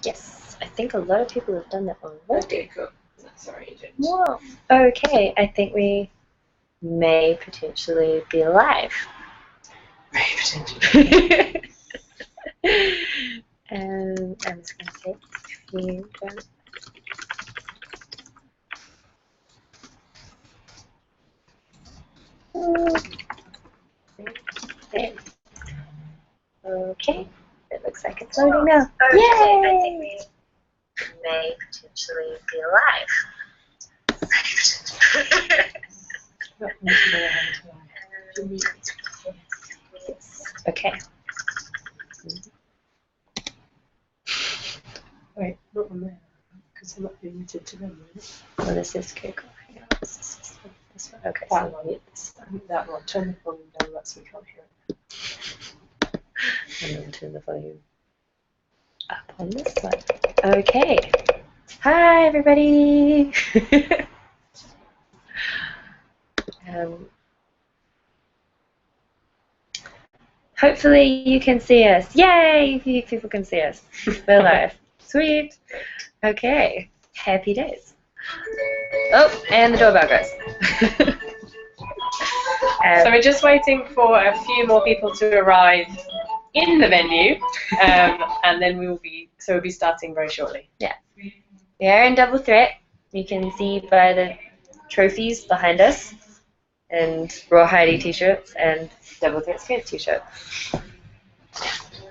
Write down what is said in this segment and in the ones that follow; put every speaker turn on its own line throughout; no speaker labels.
Yes, I think a lot of people have done that already.
Okay, cool. Sorry, you didn't.
Whoa. Okay, I think we may potentially be live.
Very potentially.
I'm just going to take a few. Okay, it looks like it's loading now.
Okay,
Yay!
I think we
may potentially be live. Okay.
Wait, not on there, because I'm not limited to them, right?
Well, this is Google Hangouts. This one. Okay,
That
so
one, yes. That one. Turn the volume down, that's so we can't hear it.
I'm going to turn the volume up on this one. Okay. Hi, everybody. Hopefully you can see us. Yay! You people can see us. We're live. Sweet. Okay. Happy days. Oh, and the doorbell goes.
So we're just waiting for a few more people to arrive in the venue, and then we'll be starting very shortly.
Yeah. We are in double threat. You can see by the trophies behind us, and Rawhide t-shirts, and double threat skate t-shirt.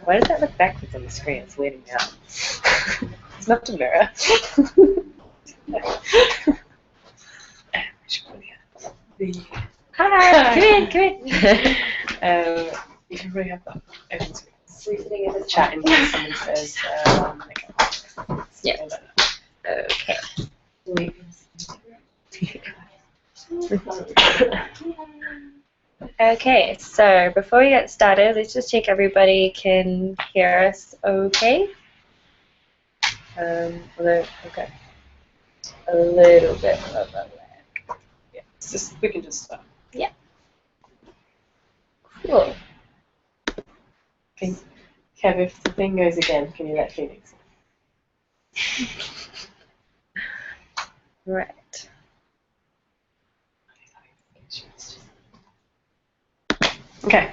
Why does that look backwards on the screen? It's weirding me out. It's not a mirror. Hi, come in.
You can bring up that open screen. We're sitting in the chat and someone says, okay.
Yeah. Okay. Okay, so before we get started, let's just check everybody can hear us okay. Although, okay. A little bit of a lag.
Yeah, it's just, we can just start.
Yeah. Cool.
Okay, Kev, if the thing goes again, can you let Phoenix?
Right.
Okay.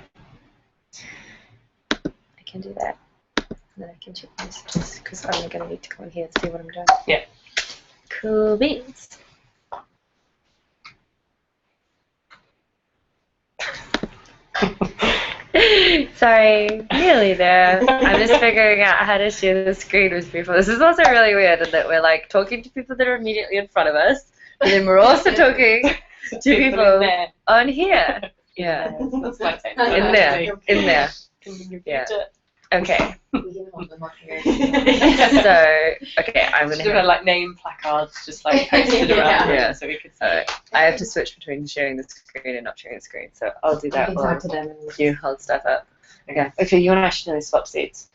I can do that. And then I can check this just because I'm going to need to come in here and see what I'm doing.
Yeah.
Cool beans. Sorry, nearly there. I'm just figuring out how to share the screen with people. This is also really weird in that we're like talking to people that are immediately in front of us, but then we're also talking to people on here. Yeah.
That's my take.
In there. In there.
Can you repeat
Yeah.
it?
Okay.
we can hold them up here.
So, okay, I'm going
Should
to
have had like name placards just like posted around
Yeah.
so we could see.
I have to switch between sharing the screen and not sharing the screen, so I'll do
I
that
can
while
talk to them. And
you hold stuff up. Okay. Okay, you and I should really swap seats.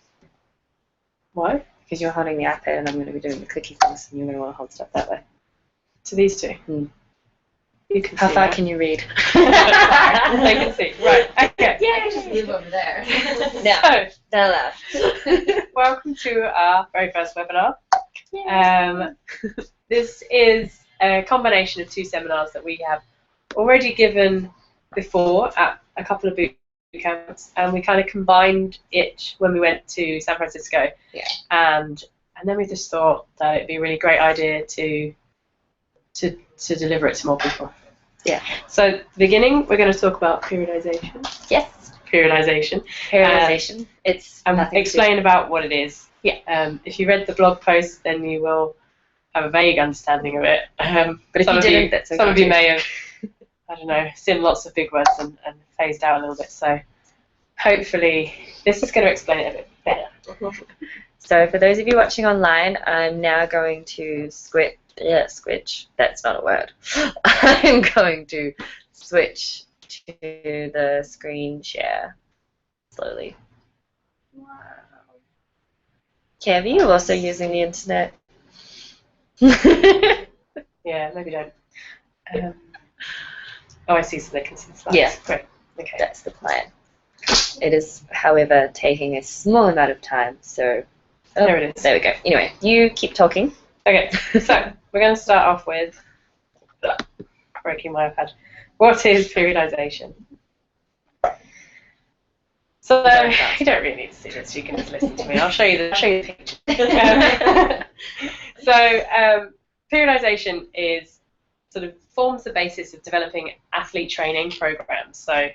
Why?
Because you're holding the iPad and I'm going to be doing the clicky things, and you're going to want to hold stuff that way.
To these two?
Hmm.
You can
How
see
far
that.
can you read?
They can see. Right, okay.
I can just leave over there.
No. They're allowed.
So, welcome to our very first webinar. This is a combination of two seminars that we have already given before at a couple of boot camps, and we kind of combined it when we went to San Francisco.
Yeah.
And then we just thought that it'd be a really great idea to deliver it to more people.
Yeah.
So at the beginning, we're going to talk about periodization.
Yes.
Periodization.
Periodization. It's nothing
Explain about what it is.
Yeah.
If you read the blog post, then you will have a vague understanding of it.
But if you didn't, that's okay.
Some of you may have, I don't know, seen lots of big words and phased out a little bit. So hopefully this is going to explain it a bit better.
So for those of you watching online, I'm now going to switch. That's not a word. I'm going to switch to the screen share slowly. Wow. Kev, are you also using the internet?
Yeah, maybe don't. Oh, I see, so they can see the slides.
Yeah.
Great. Okay.
That's the plan. It is, however, taking a small amount of time, so Oh,
There it is.
there we go. Anyway, you keep talking.
Okay, so we're going to start off with breaking my iPad. What is periodization? So you don't really need to see this. You can just listen to me. I'll show you the picture. Periodization is sort of forms the basis of developing athlete training programs. So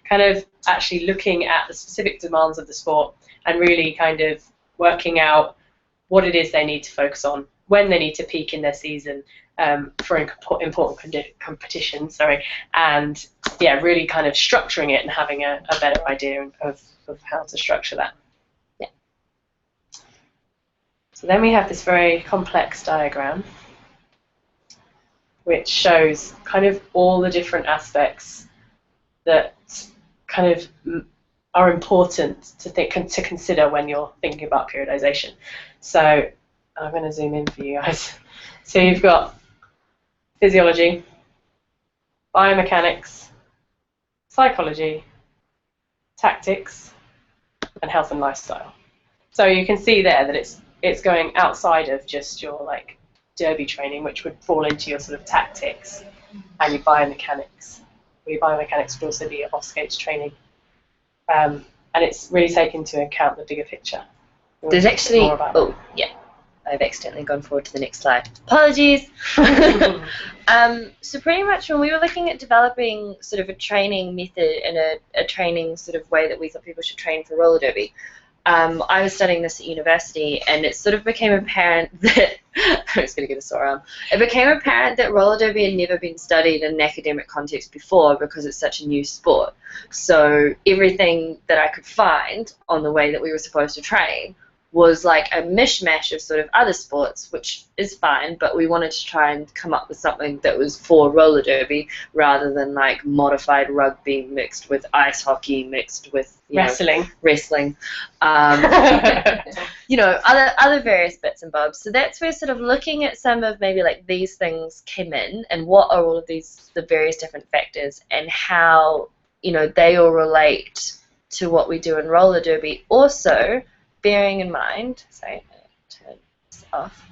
kind of actually looking at the specific demands of the sport and really kind of working out what it is they need to focus on, when they need to peak in their season for important competitions, and yeah, really kind of structuring it and having a better idea of how to structure that. Yeah. So then we have this very complex diagram which shows kind of all the different aspects that kind of are important to consider when you're thinking about periodization. So I'm going to zoom in for you guys. So you've got physiology, biomechanics, psychology, tactics, and health and lifestyle. So you can see there that it's going outside of just your like derby training, which would fall into your sort of tactics and your biomechanics. Your biomechanics would also be your off-skates training. And it's really taken into account the bigger picture.
There's actually, oh yeah, I've accidentally gone forward to the next slide. Apologies. So pretty much when we were looking at developing sort of a training method and a training sort of way that we thought people should train for roller derby, I was studying this at university, and it sort of became apparent that I was going to get a sore arm. It became apparent that roller derby had never been studied in an academic context before because it's such a new sport. So everything that I could find on the way that we were supposed to train was like a mishmash of sort of other sports, which is fine, but we wanted to try and come up with something that was for roller derby rather than like modified rugby mixed with ice hockey mixed with wrestling, other various bits and bobs. So that's where sort of looking at some of maybe like these things came in, and what are all of these, the various different factors, and how they all relate to what we do in roller derby. Also, bearing in mind, sorry, turn this off,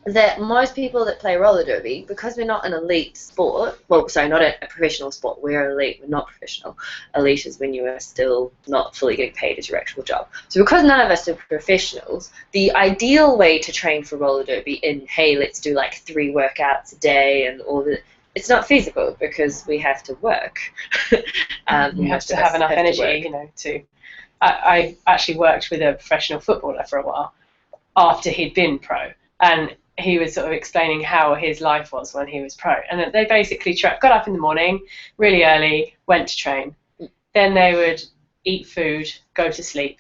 that most people that play roller derby, because we're not an elite sport, well, sorry, not a professional sport, we're elite, we're not professional. Elite is when you are still not fully getting paid as your actual job. So because none of us are professionals, the ideal way to train for roller derby in, hey, let's do like 3 workouts a day and all the, it's not feasible because we have to work.
You have to have enough energy, to... I actually worked with a professional footballer for a while after he'd been pro, and he was sort of explaining how his life was when he was pro. And they basically got up in the morning really early, went to train. Then they would eat food, go to sleep,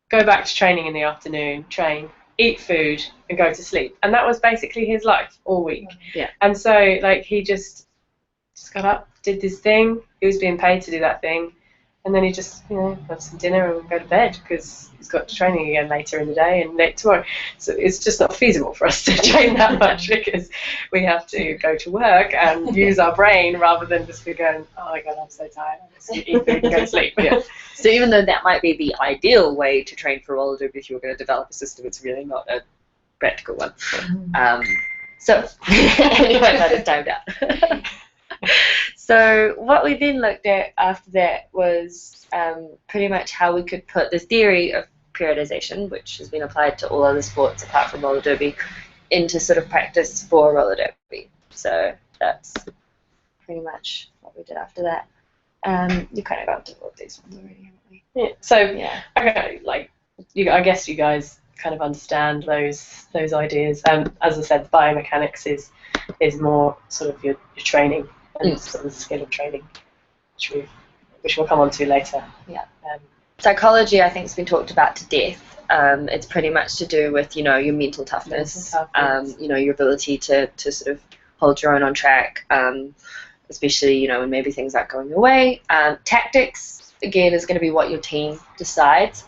go back to training in the afternoon, train, eat food, and go to sleep. And that was basically his life all week.
Yeah.
And so like he just got up, did this thing, he was being paid to do that thing. And then he just, have some dinner and go to bed because he's got training again later in the day and tomorrow. So it's just not feasible for us to train that much because we have to go to work and use our brain rather than just be going, oh my God, I'm so tired. I just eat food and go to sleep.
Yeah. So even though that might be the ideal way to train for roller derby if you were going to develop a system, it's really not a practical one. So anyway, that is timed out. So what we then looked at after that was pretty much how we could put the theory of periodization, which has been applied to all other sports apart from roller derby, into sort of practice for roller derby. So that's pretty much what we did after that. You kind of got to all of these ones already, haven't we?
Yeah. So yeah, okay, I guess you guys kind of understand those ideas. As I said, biomechanics is more sort of your training. And sort of the skill of training, which we'll come on to later.
Yeah. Psychology, I think, has been talked about to death. It's pretty much to do with, your mental toughness, your ability to sort of hold your own on track, especially, when maybe things aren't going your way. Tactics, again, is going to be what your team decides.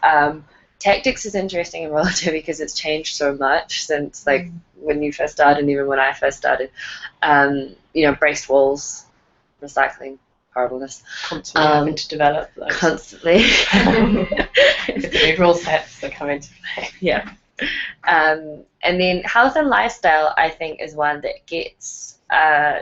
Tactics is interesting in roller derby because it's changed so much since when you first started and even when I first started. Braced walls, recycling horribleness.
Constantly having to develop those.
Constantly.
The new rule sets that come into play.
Yeah. And then health and lifestyle, I think, is one that gets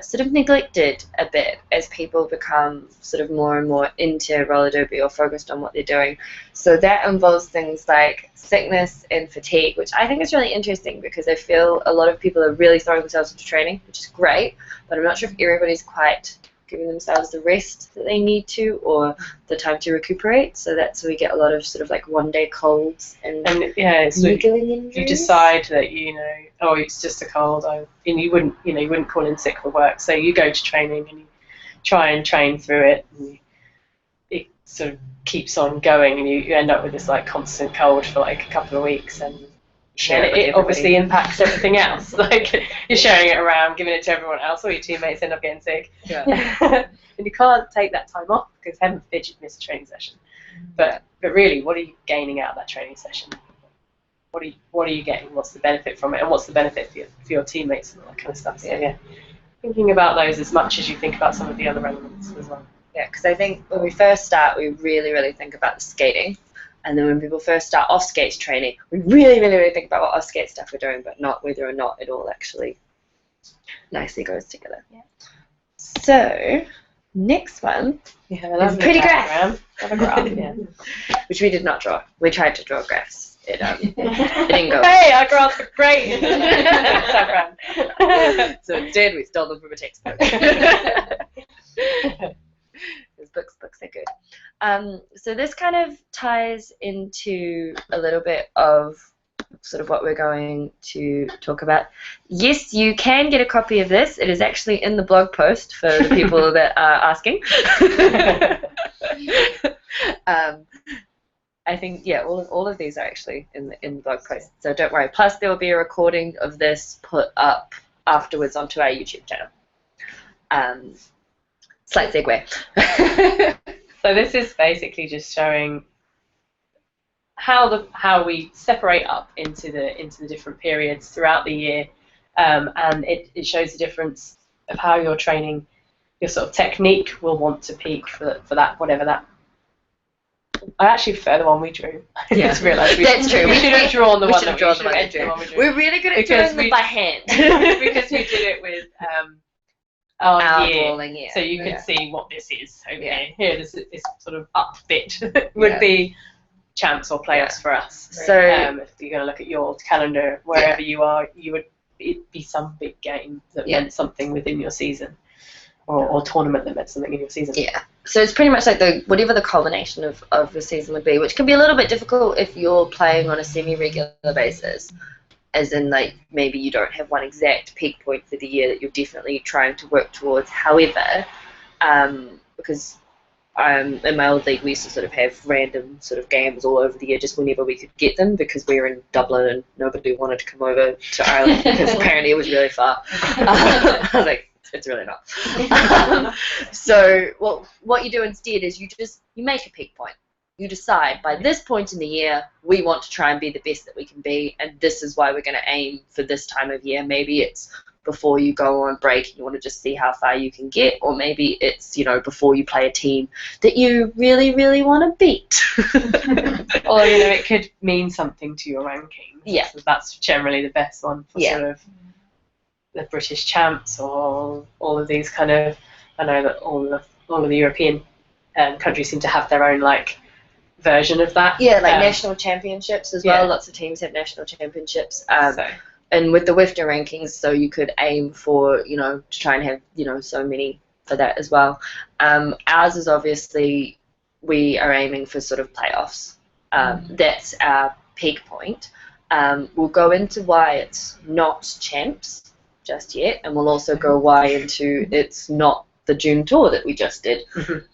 sort of neglected a bit as people become sort of more and more into roller derby or focused on what they're doing. So that involves things like sickness and fatigue, which I think is really interesting because I feel a lot of people are really throwing themselves into training, which is great, but I'm not sure if everybody's quite giving themselves the rest that they need to or the time to recuperate. So that's where we get a lot of sort of like one-day colds and
so
niggling injuries.
you decide that oh, it's just a cold, and you wouldn't call in sick for work. So you go to training and you try and train through it, and it sort of keeps on going, and you end up with this like constant cold for like a couple of weeks, and it obviously impacts everything else. Like you're sharing it around, giving it to everyone else, all your teammates end up getting sick.
Yeah.
And you can't take that time off because heaven forbid you'd miss a training session. But really, what are you gaining out of that training session? What are you getting? What's the benefit from it? And what's the benefit for your teammates and all that kind of stuff? So yeah, thinking about those as much as you think about some of the other elements as well.
Yeah, because I think when we first start, we really, really think about the skating. And then when people first start off skates training, we really, really, really think about what off skate stuff we're doing, but not whether or not it all actually nicely goes together.
Yeah.
So, next one is pretty graph.
Have a graph, yeah.
Which we did not draw. We tried to draw graphs. It didn't go.
Hey, our graphs are great!
So instead, we stole them from a textbook. Books are good. So this kind of ties into a little bit of sort of what we're going to talk about. Yes, you can get a copy of this. It is actually in the blog post for the people that are asking. I think, yeah, all of these are actually in the blog post, so don't worry. Plus, there will be a recording of this put up afterwards onto our YouTube channel. Slight segue.
So this is basically just showing how we separate up into the different periods throughout the year, and it shows the difference of how your training, your sort of technique will want to peak for that, whatever that. I actually prefer the one we drew. I just realised
that's true.
We should have drawn the one that we drew.
We're really good at doing them by hand
because we did it with our year.
Rolling year.
So you can see what this is over here. Here, this sort of up bit would be champs or playoffs for us.
So
if you're going to look at your calendar, wherever you are, it'd be some big game that meant something within your season, or tournament that meant something in your season.
Yeah. So it's pretty much like whatever the culmination of the season would be, which can be a little bit difficult if you're playing on a semi-regular basis. As in, like, maybe you don't have one exact peak point for the year that you're definitely trying to work towards. However, because in my old league, we used to sort of have random sort of games all over the year just whenever we could get them, because we were in Dublin and nobody wanted to come over to Ireland because apparently it was really far. I was like, it's really not. So what you do instead is you make a peak point. You decide by this point in the year we want to try and be the best that we can be, and this is why we're going to aim for this time of year. Maybe it's before you go on break and you want to just see how far you can get, or maybe it's before you play a team that you really, really want to beat.
Or it could mean something to your ranking.
Yeah,
so that's generally the best one for sort of the British champs or all of these kind of. I know that all of the European countries seem to have their own version of that.
Yeah, national championships as well. Lots of teams have national championships. And with the WIFTA rankings, so you could aim for, to try and have, so many for that as well. Ours is obviously, we are aiming for sort of playoffs. That's our peak point. We'll go into why it's not champs just yet, and we'll also go why into it's not the June tour that we just did,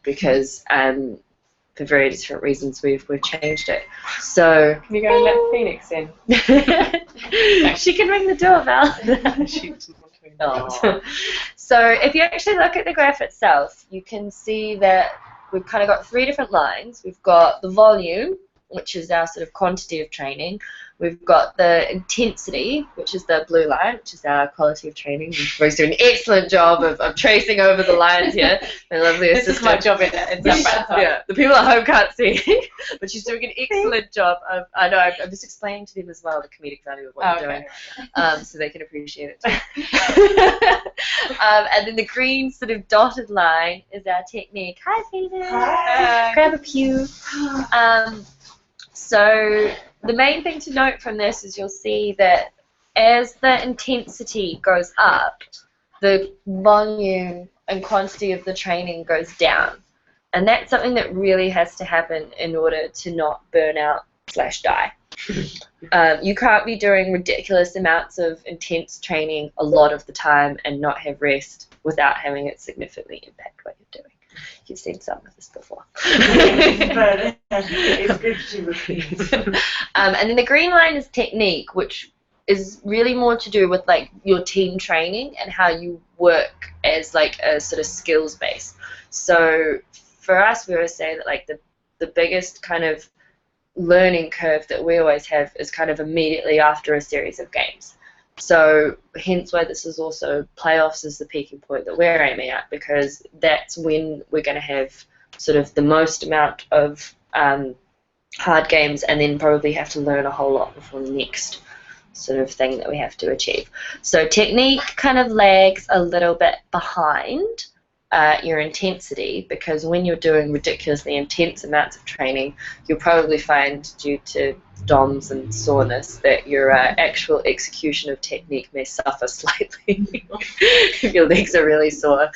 because for very different reasons we've changed it. So
can you go and let Phoenix in?
She can ring the doorbell.
She doesn't want to ring the doorbell.
So if you actually look at the graph itself, you can see that we've kind of got three different lines. We've got the volume, which is our sort of quantity of training. We've got the intensity, which is the blue line, which is our quality of training. We're doing an excellent job of tracing over the lines here. My lovely
This
assistant.
is my job in
Yeah, the people at home can't see, but she's doing an excellent job of. I know. I'm just explaining to them as well the comedic value of what you're doing, so they can appreciate it too. And then the green sort of dotted line is our technique. Hi, Phoebe.
Hi.
Grab a pew. So the main thing to note from this is you'll see that as the intensity goes up, the volume and quantity of the training goes down. And that's something that really has to happen in order to not burn out / die. You can't be doing ridiculous amounts of intense training a lot of the time and not have rest without having it significantly impact what you're doing. You've seen some of this before.
But it's good to repeat.
And then the green line is technique, which is really more to do with like your team training and how you work as like a sort of skills base. So for us, we always say that like the biggest kind of learning curve that we always have is kind of immediately after a series of games. So hence why this is also playoffs is the peaking point that we're aiming at, because that's when we're going to have sort of the most amount of hard games and then probably have to learn a whole lot before the next sort of thing that we have to achieve. So technique kind of lags a little bit behind your intensity, because when you're doing ridiculously intense amounts of training, you'll probably find due to DOMs and soreness that your actual execution of technique may suffer slightly. If your legs are really sore,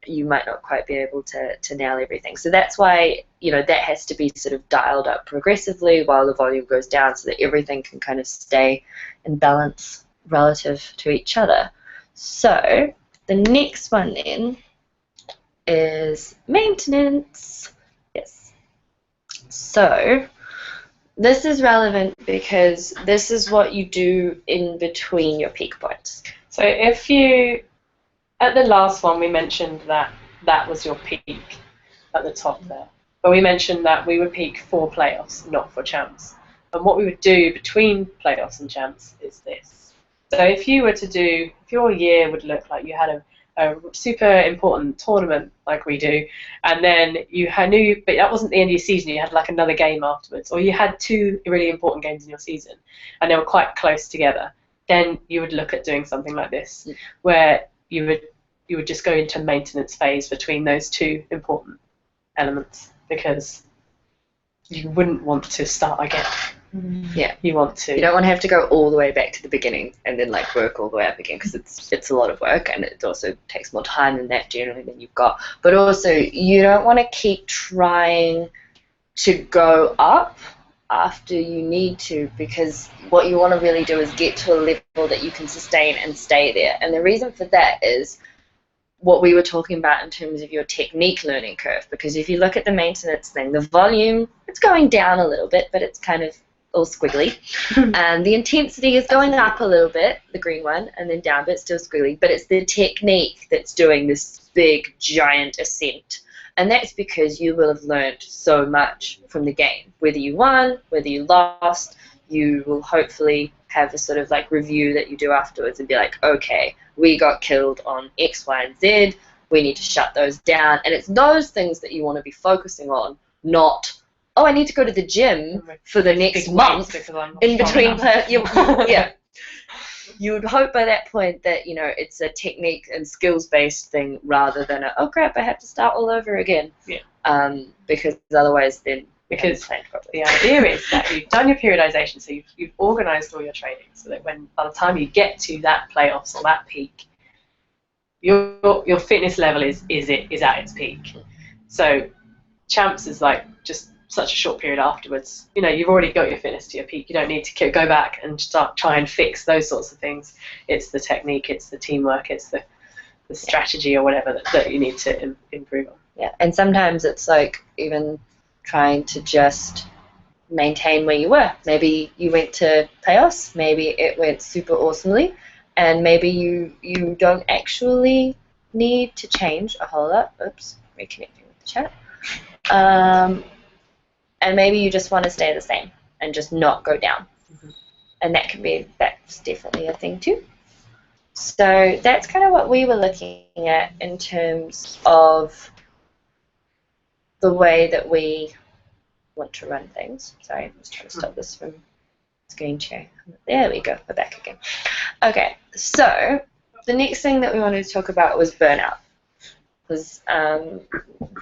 you might not quite be able to nail everything. So that's why, you know, that has to be sort of dialed up progressively while the volume goes down so that everything can kind of stay in balance relative to each other. So the next one then is maintenance. Yes. So this is relevant because this is what you do in between your peak points.
So if you, at the last one we mentioned that that was your peak at the top there. But we mentioned that we would peak for playoffs, not for champs. And what we would do between playoffs and champs is this. So if you were to do, if your year would look like you had a super important tournament like we do, and then you knew, but that wasn't the end of your season, you had like another game afterwards, or you had 2 really important games in your season, and they were quite close together, then you would look at doing something like this, where you would just go into maintenance phase between those 2 important elements, because you wouldn't want to start again.
Yeah.
You want to.
You don't want to have to go all the way back to the beginning and then like work all the way up again, because it's a lot of work and it also takes more time than that generally than you've got. But also you don't want to keep trying to go up after you need to, because what you want to really do is get to a level that you can sustain and stay there. And the reason for that is what we were talking about in terms of your technique learning curve, because if you look at the maintenance thing, the volume, it's going down a little bit, but it's kind of all squiggly. And the intensity is going up a little bit, the green one, and then down, but it's still squiggly. But it's the technique that's doing this big, giant ascent. And that's because you will have learned so much from the game. Whether you won, whether you lost, you will hopefully have a sort of like review that you do afterwards and be like, okay, we got killed on X, Y, and Z. We need to shut those down. And it's those things that you want to be focusing on, not, oh, I need to go to the gym for the next month in between. Yeah. You would hope by that point that, you know, it's a technique and skills-based thing rather than a, oh, crap, I have to start all over again.
Yeah.
Because otherwise then
because
planned properly.
the idea is that you've done your periodization, so you've organised all your training, so that when by the time you get to that playoffs or that peak, your fitness level is at its peak. So champs is like just such a short period afterwards. You know, you've already got your fitness to your peak. You don't need to go back and try and fix those sorts of things. It's the technique, it's the teamwork, it's the strategy or whatever that you need to improve on.
Yeah, and sometimes it's like even trying to just maintain where you were. Maybe you went to playoffs, maybe it went super awesomely, and maybe you don't actually need to change a whole lot. Oops, reconnecting with the chat. and maybe you just want to stay the same and just not go down. And that's definitely a thing too. So that's kind of what we were looking at in terms of the way that we want to run things. Sorry, I'm just trying to stop this from screen sharing. There we go, we're back again. Okay, so the next thing that we wanted to talk about was burnout. Because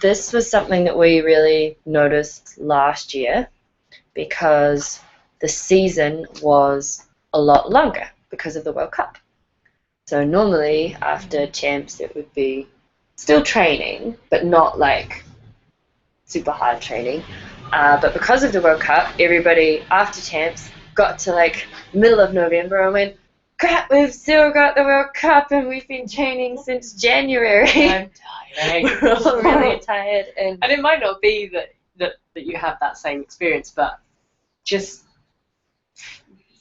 this was something that we really noticed last year because the season was a lot longer because of the World Cup. So normally after champs it would be still training, but not like super hard training. But because of the World Cup, everybody after champs got to like middle of November and went, crap, we've still got the World Cup and we've been training since January.
I'm tired.
We're all really tired. And
it might not be that you have that same experience, but just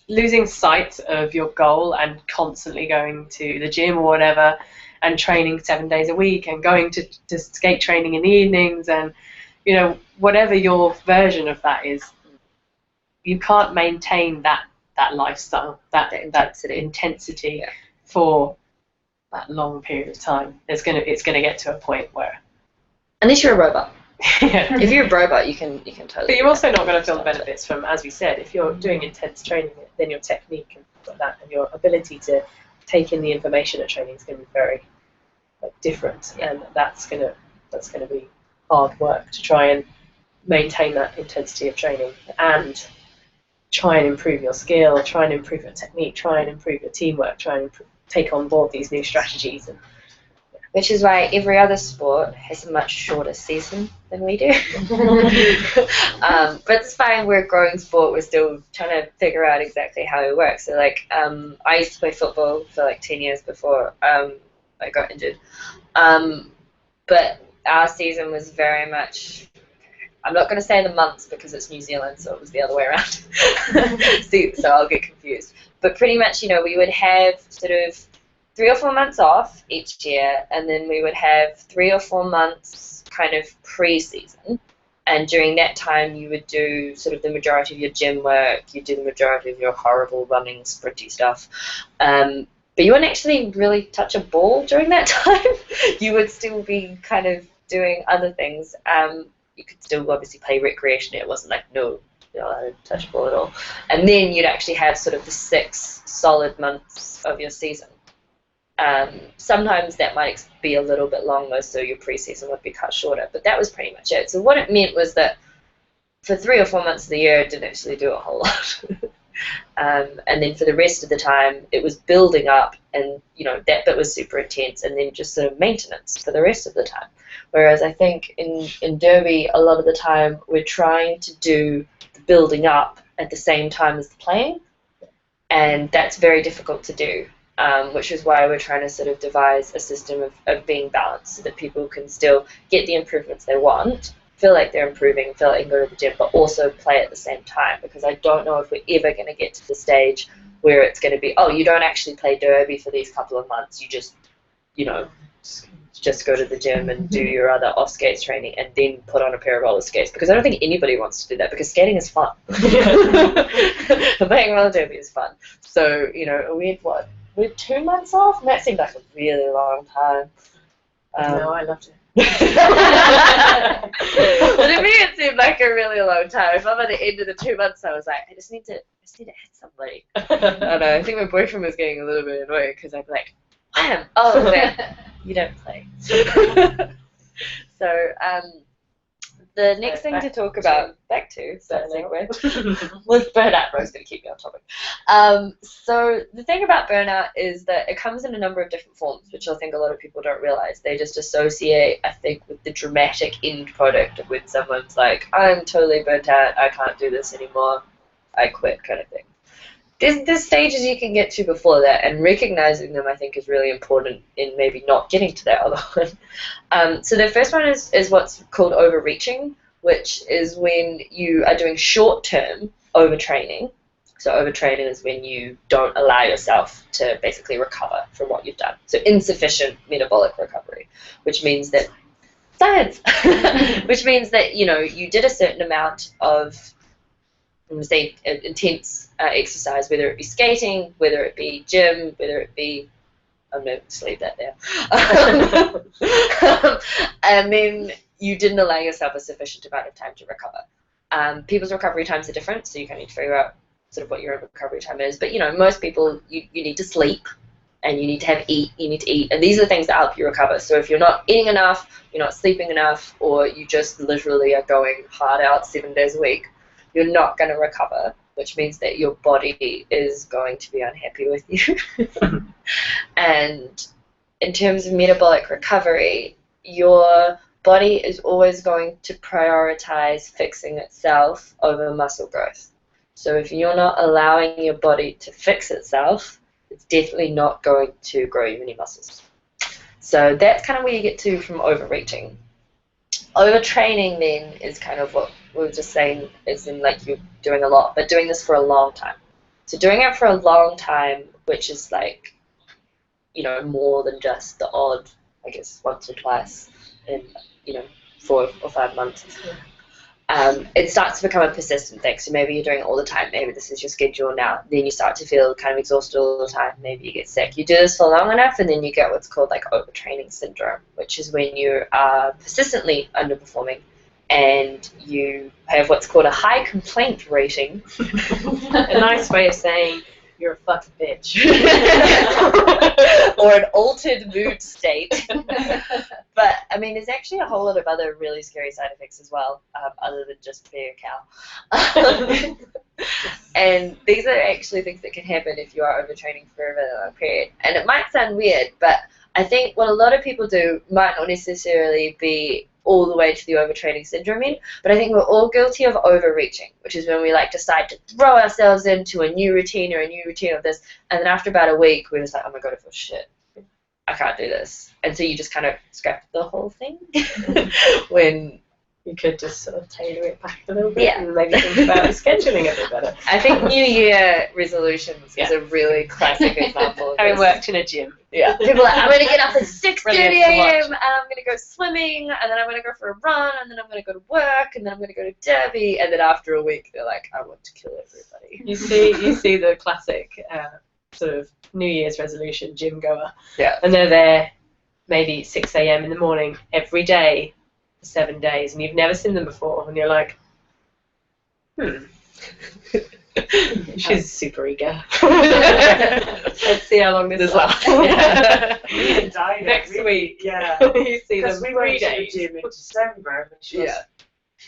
losing sight of your goal and constantly going to the gym or whatever and training 7 days a week and going to skate training in the evenings and, you know, whatever your version of that is, you can't maintain that lifestyle, that intensity
yeah.
for that long period of time. It's gonna get to a point where,
unless you're a robot.
yeah.
If you're a robot, you can totally.
But you're also not going to feel the benefits from, as we said, if you're doing intense training, then your technique and things like that, and your ability to take in the information at training is going to be very different, and that's going to be hard work to try and maintain that intensity of training and try and improve your skill, try and improve your technique, try and improve your teamwork, try and take on board these new strategies. And
which is why every other sport has a much shorter season than we do. But it's fine, we're a growing sport, we're still trying to figure out exactly how it works. So like, I used to play football for like 10 years before I got injured. But our season was very much, I'm not going to say the months because it's New Zealand, so it was the other way around. So I'll get confused. But pretty much, you know, we would have sort of 3 or 4 months off each year, and then we would have 3 or 4 months kind of pre-season. And during that time, you would do sort of the majority of your gym work, you do the majority of your horrible running, sprinty stuff. But you wouldn't actually really touch a ball during that time. You would still be kind of doing other things. You could still obviously play recreation. It wasn't like, no, you're not allowed to touch a ball at all. And then you'd actually have sort of the 6 solid months of your season. Sometimes that might be a little bit longer, so your preseason would be cut shorter, but that was pretty much it. So what it meant was that for 3 or 4 months of the year, it didn't actually do a whole lot. And then for the rest of the time, it was building up, and you know that bit was super intense, and then just sort of maintenance for the rest of the time. Whereas I think in Derby, a lot of the time, we're trying to do the building up at the same time as the playing, and that's very difficult to do. Which is why we're trying to sort of devise a system of being balanced so that people can still get the improvements they want, feel like they're improving, feel like they can go to the gym, but also play at the same time, because I don't know if we're ever going to get to the stage where it's going to be, oh, you don't actually play Derby for these couple of months, you just, you know, just go to the gym and do your other off-skates training and then put on a pair of roller skates, because I don't think anybody wants to do that, because skating is fun. Playing roller derby is fun. So, you know, we had 2 months off, and that seemed like a really long time.
no, I loved it.
But to me, it seemed like a really long time. If I'm at the end of the 2 months, I was like, I just need to hit somebody. I don't know. I think my boyfriend was getting a little bit annoyed because I'd be like, wham! Oh, man, you don't play. So, the next thing to talk about, back to, was burnout. Ro's going to keep me on topic. So the thing about burnout is that it comes in a number of different forms, which I think a lot of people don't realize. They just associate, I think, with the dramatic end product of when someone's like, I'm totally burnt out, I can't do this anymore, I quit, kind of thing. There's stages you can get to before that, and recognizing them, I think, is really important in maybe not getting to that other one. So the first one is what's called overreaching, which is when you are doing short-term overtraining. So overtraining is when you don't allow yourself to basically recover from what you've done. So insufficient metabolic recovery, which means that science. Which means that, you know, you did a certain amount of, say, intense exercise, whether it be skating, whether it be gym, whether it be, I'm going to just leave that there. And then you didn't allow yourself a sufficient amount of time to recover. People's recovery times are different, so you kind of need to figure out sort of what your recovery time is. But, you know, most people, you need to sleep, and you need to eat, and these are the things that help you recover. So if you're not eating enough, you're not sleeping enough, or you just literally are going hard out 7 days a week, you're not going to recover, which means that your body is going to be unhappy with you. And in terms of metabolic recovery, your body is always going to prioritize fixing itself over muscle growth. So if you're not allowing your body to fix itself, it's definitely not going to grow you any muscles. So that's kind of where you get to from overreaching. Overtraining then is kind of what we were just saying, is in like you're doing a lot, but doing this for a long time. So doing it for a long time, which is like, you know, more than just the odd, I guess, once or twice in, you know, 4 or 5 months. It starts to become a persistent thing. So maybe you're doing it all the time. Maybe this is your schedule now. Then you start to feel kind of exhausted all the time. Maybe you get sick. You do this for long enough, and then you get what's called like overtraining syndrome, which is when you are persistently underperforming and you have what's called a high complaint rating.
A nice way of saying you're a fucking bitch.
Or an altered mood state. But, I mean, there's actually a whole lot of other really scary side effects as well, other than just being a cow. And these are actually things that can happen if you are overtraining for a really long period. And it might sound weird, but I think what a lot of people do might not necessarily be all the way to the overtraining syndrome in, but I think we're all guilty of overreaching, which is when we like decide to throw ourselves into a new routine or a new routine of this, and then after about a week we're just like, oh my god, I feel shit, I can't do this, and so you just kind of scrap the whole thing. When
you could just sort of tailor it back a little bit,
yeah,
and maybe think about scheduling a bit better.
I think New Year resolutions is a really classic example of
having
this.
worked in a gym.
Yeah, people are like, I'm going to get up at 6:30
Brilliant to
a.m.
watch.
and I'm going to go swimming, and then I'm going to go for a run, and then I'm going to go to work, and then I'm going to go to Derby, and then after a week they're like, I want to kill everybody.
You see the classic sort of New Year's resolution gym goer.
Yeah.
And they're there maybe 6 a.m. in the morning every day for 7 days, and you've never seen them before, and you're like, she's super eager. Let's see how long this lasts.
We died
Next week.
Yeah.
You see them
Because we
3
went to the
days.
gym in December, which was
Yeah.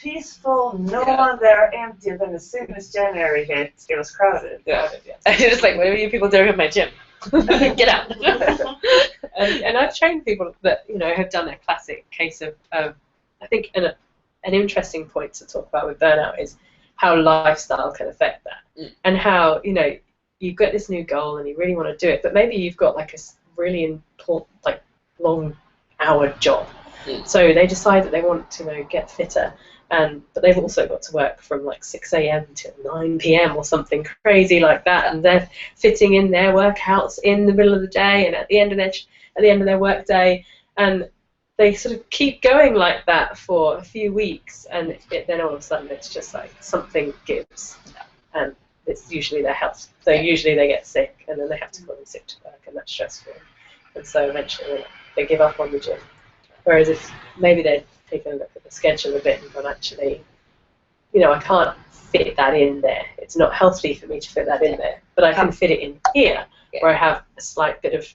peaceful, no one there, empty, and then as soon as January hit, it was crowded.
Yeah. And you're just like, what are you people doing in my gym? Get out.
And I've trained people that, you know, have done a classic case of I think an interesting point to talk about with burnout is how lifestyle can affect that. And how, you know, you've got this new goal and you really want to do it, but maybe you've got like a really important, like long hour job. So they decide that they want to, you know, get fitter, but they've also got to work from like 6 a.m. to 9 p.m. or something crazy like that, and they're fitting in their workouts in the middle of the day and at the end of their work day, and they sort of keep going like that for a few weeks, and then all of a sudden it's just like something gives, and it's usually their health. So usually they get sick, and then they have to go in sick to work, and that's stressful, and so eventually they give up on the gym. Whereas if maybe they'd taken a look at the schedule a bit and gone, actually, you know, I can't fit that in there. It's not healthy for me to fit that in there, but I can fit it in here, where I have a slight bit of,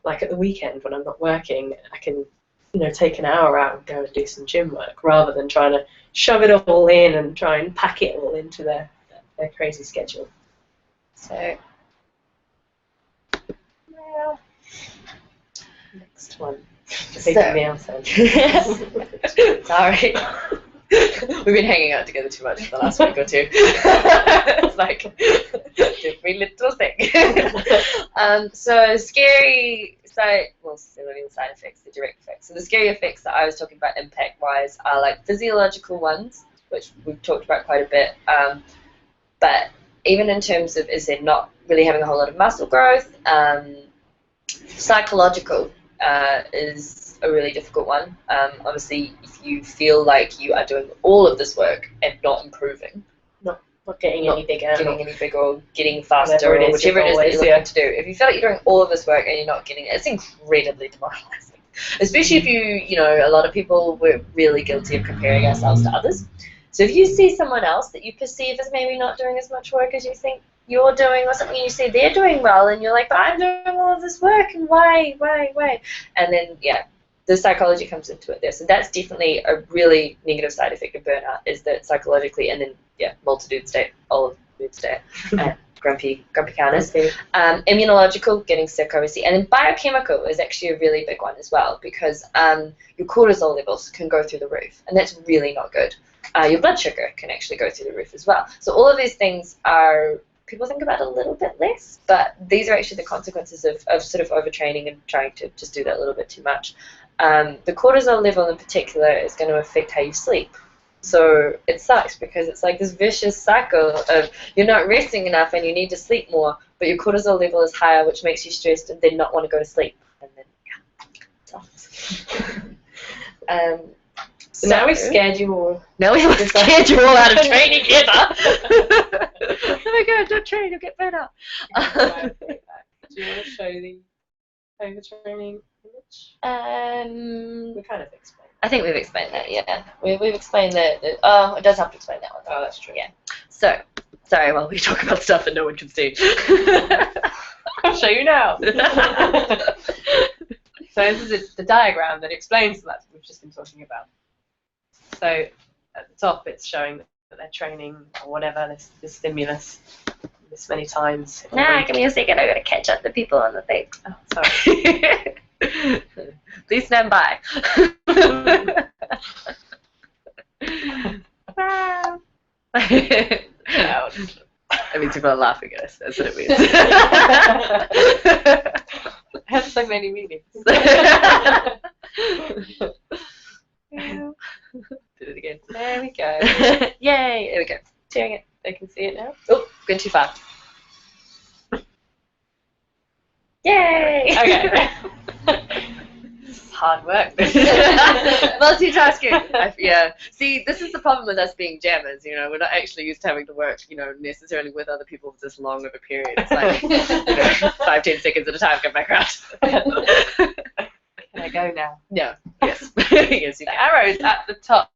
like at the weekend when I'm not working, I can, you know, take an hour out and go and do some gym work, rather than trying to shove it all in and try and pack it all into their crazy schedule.
So,
Yeah. Next one.
So-
Taking me outside.
sorry. We've been hanging out together too much for the last week or two. It's like every little thing. So scary side, well, the side effects, the direct effects. So the scary effects that I was talking about impact-wise are like physiological ones, which we've talked about quite a bit. But even in terms of, is there not really having a whole lot of muscle growth, psychological. is a really difficult one. Obviously, if you feel like you are doing all of this work and not improving,
Not getting any bigger.
Or getting faster, or whatever it is that you're looking to do. If you feel like you're doing all of this work and you're not getting it, it's incredibly demoralizing. Especially if a lot of people, we're really guilty of comparing ourselves to others. So if you see someone else that you perceive as maybe not doing as much work as you think you're doing, or something, you see they're doing well, and you're like, but I'm doing all of this work, and why? And then, the psychology comes into it there. So that's definitely a really negative side effect of burnout, is that psychologically, and then, multitude state, all of mood state, grumpy counters. Immunological, getting sick, obviously. And then biochemical is actually a really big one as well, because your cortisol levels can go through the roof, and that's really not good. Your blood sugar can actually go through the roof as well. So all of these things people think about a little bit less, but these are actually the consequences of sort of overtraining and trying to just do that a little bit too much. The cortisol level in particular is going to affect how you sleep. So it sucks, because it's like this vicious cycle of you're not resting enough and you need to sleep more, but your cortisol level is higher, which makes you stressed and then not want to go to sleep. And then, it sucks.
So now we've scared you all.
Now we haven't scared you all out of training ever. Oh my god, don't train, you'll get burnt out.
Do you want to show the overtraining image? We kind of explained.
I think we've explained that, yeah. We've explained that. Oh, it does have to explain that one.
Oh, that's true.
Yeah. So, sorry, while we talk about stuff that no one can see.
I'll show you now. So this is the diagram that explains that we've just been talking about. So at the top, it's showing that they're training or whatever, this stimulus this many times.
Give me a second. I've got to catch up the people on the thing.
Oh, sorry.
Please stand by. That means people are laughing at us. That's what it means.
It has so many meanings.
Did it again.
There we go.
Yay! There we go.
Doing it. They can see it now.
Oh, going too far. Yay!
Okay. This is hard work.
Multitasking. Yeah. See, this is the problem with us being jammers. We're not actually used to having to work, necessarily with other people for this long of a period. It's like, 5-10 seconds at a time. Come back around.
Can I go now?
No. Yes. Yes, you
The
can.
arrows at the top.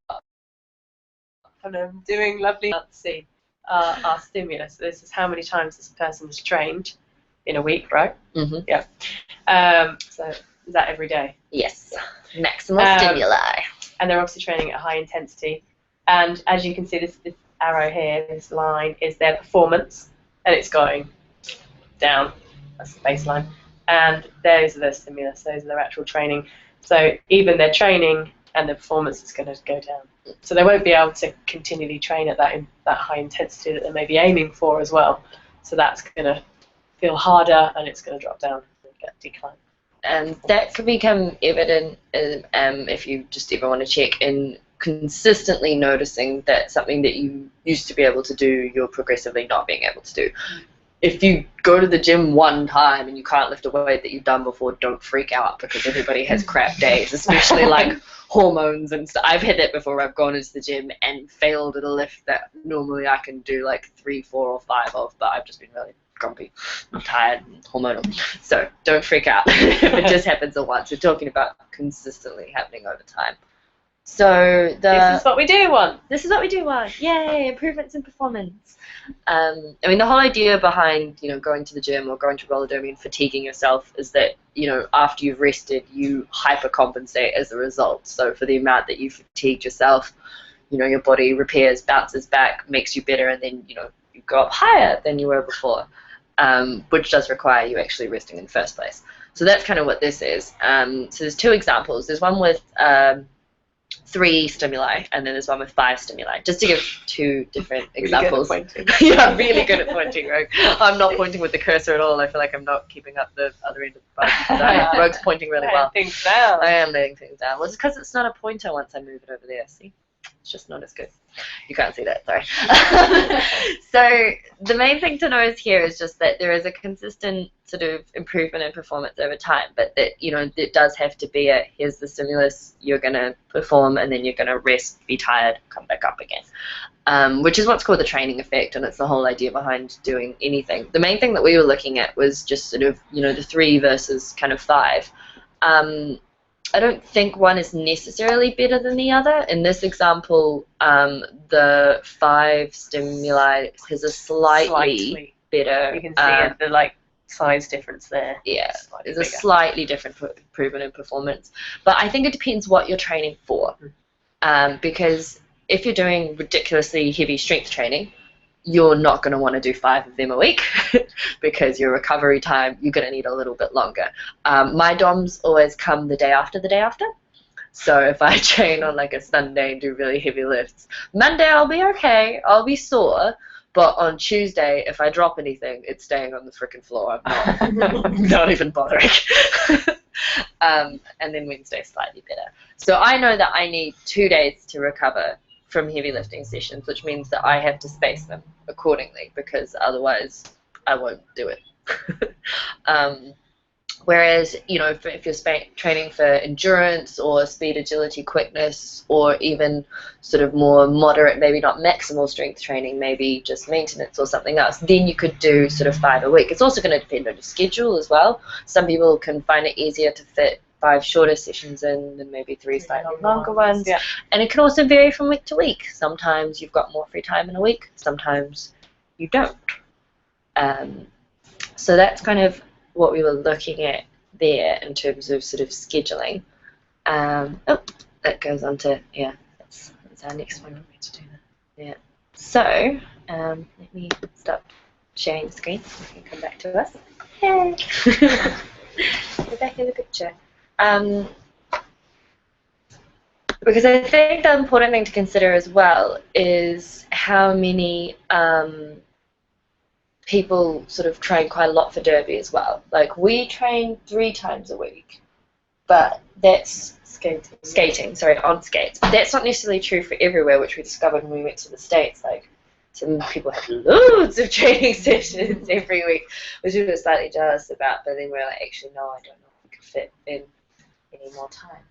And I'm doing lovely. Let's see. Our stimulus. This is how many times this person is trained in a week, right?
Mm-hmm.
Yeah. So is that every day?
Yes. Maximal stimuli.
And they're obviously training at high intensity. And as you can see, this arrow here, this line, is their performance, and it's going down. That's the baseline. And those are the stimulus. Those are their actual training. So even their training and the performance is going to go down. So they won't be able to continually train at that high intensity that they may be aiming for as well. So that's going to feel harder, and it's going to drop down and get decline.
And that can become evident if you just ever want to check in consistently noticing that something that you used to be able to do, you're progressively not being able to do. If you go to the gym one time and you can't lift a weight that you've done before, don't freak out, because everybody has crap days, especially like hormones and stuff. I've had that before. I've gone into the gym and failed at a lift that normally I can do like 3, 4, or 5 of, but I've just been really grumpy, tired, and hormonal. So don't freak out if it just happens at once. We're talking about consistently happening over time. So
this is what we do want.
This is what we do want. Yay, improvements in performance. I mean, the whole idea behind, going to the gym or going to roller derby and fatiguing yourself is that, after you've rested, you hypercompensate as a result. So for the amount that you fatigued yourself, your body repairs, bounces back, makes you better, and then, you go up higher than you were before, which does require you actually resting in the first place. So that's kind of what this is. So there's 2 examples. There's one with 3 stimuli, and then there's one with 5 stimuli, just to give 2 different examples.
Really good at
pointing. Yeah, I'm really good at pointing, Rogue. I'm not pointing with the cursor at all. I feel like I'm not keeping up the other end of the button. Rogue's pointing really well.
Things down.
I am letting things down. Well, it's because it's not a pointer once I move it over there, see? It's just not as good. You can't see that, sorry. So the main thing to notice here is just that there is a consistent sort of improvement in performance over time, but that, you know, it does have to be a, here's the stimulus, you're going to perform, and then you're going to rest, be tired, come back up again, which is what's called the training effect, and it's the whole idea behind doing anything. The main thing that we were looking at was just sort of, you know, the 3 versus kind of 5. I don't think one is necessarily better than the other. In this example, the 5 stimuli has a slightly better.
You can see the like size difference there.
Yeah, there's a slightly different improvement in performance. But I think it depends what you're training for, because if you're doing ridiculously heavy strength training, you're not going to want to do 5 of them a week because your recovery time, you're going to need a little bit longer. My DOMs always come the day after the day after. So if I train on like a Sunday and do really heavy lifts, Monday I'll be okay, I'll be sore, but on Tuesday, if I drop anything, it's staying on the frickin' floor. I'm not even bothering. And then Wednesday slightly better. So I know that I need 2 days to recover from heavy lifting sessions, which means that I have to space them accordingly, because otherwise I won't do it. Whereas, you know, if you're training for endurance or speed, agility, quickness, or even sort of more moderate, maybe not maximal strength training, maybe just maintenance or something else, then you could do sort of 5 a week. It's also going to depend on your schedule as well. Some people can find it easier to fit 5 shorter sessions in than maybe 3 slightly longer ones.
Yeah.
And it can also vary from week to week. Sometimes you've got more free time in a week, sometimes you don't. So that's kind of what we were looking at there in terms of sort of scheduling. That goes on to, that's our next one. Yeah. So, let me stop sharing the screen so you can come back to us. Yay! We're back in the picture. Because I think the important thing to consider as well is how many people sort of train quite a lot for Derby as well. Like, we train 3 times a week, but that's skating, on skates. But that's not necessarily true for everywhere, which we discovered when we went to the States. Like, some people have loads of training sessions every week, which we were slightly jealous about, but then we were like, actually, no, I don't know if we could fit in any more time.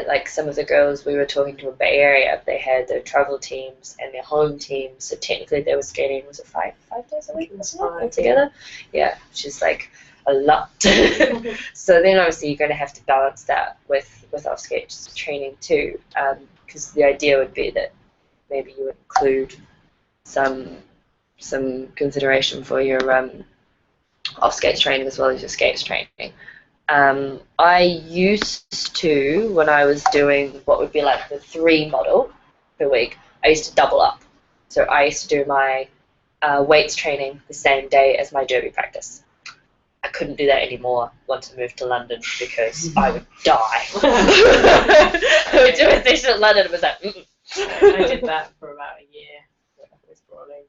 Like some of the girls we were talking to in Bay Area, they had their travel teams and their home teams, so technically they were skating, was it 5 days a week altogether? Yeah, which is like a lot. So then obviously you're going to have to balance that with off-skate training too, because the idea would be that maybe you would include some consideration for your off-skates training as well as your skates training. I used to, when I was doing what would be like the 3 model per week, I used to double up. So I used to do my weights training the same day as my Derby practice. I couldn't do that anymore once I moved to London because I would die. I would do a session in London and was like,
I did that for about a year with Brawling,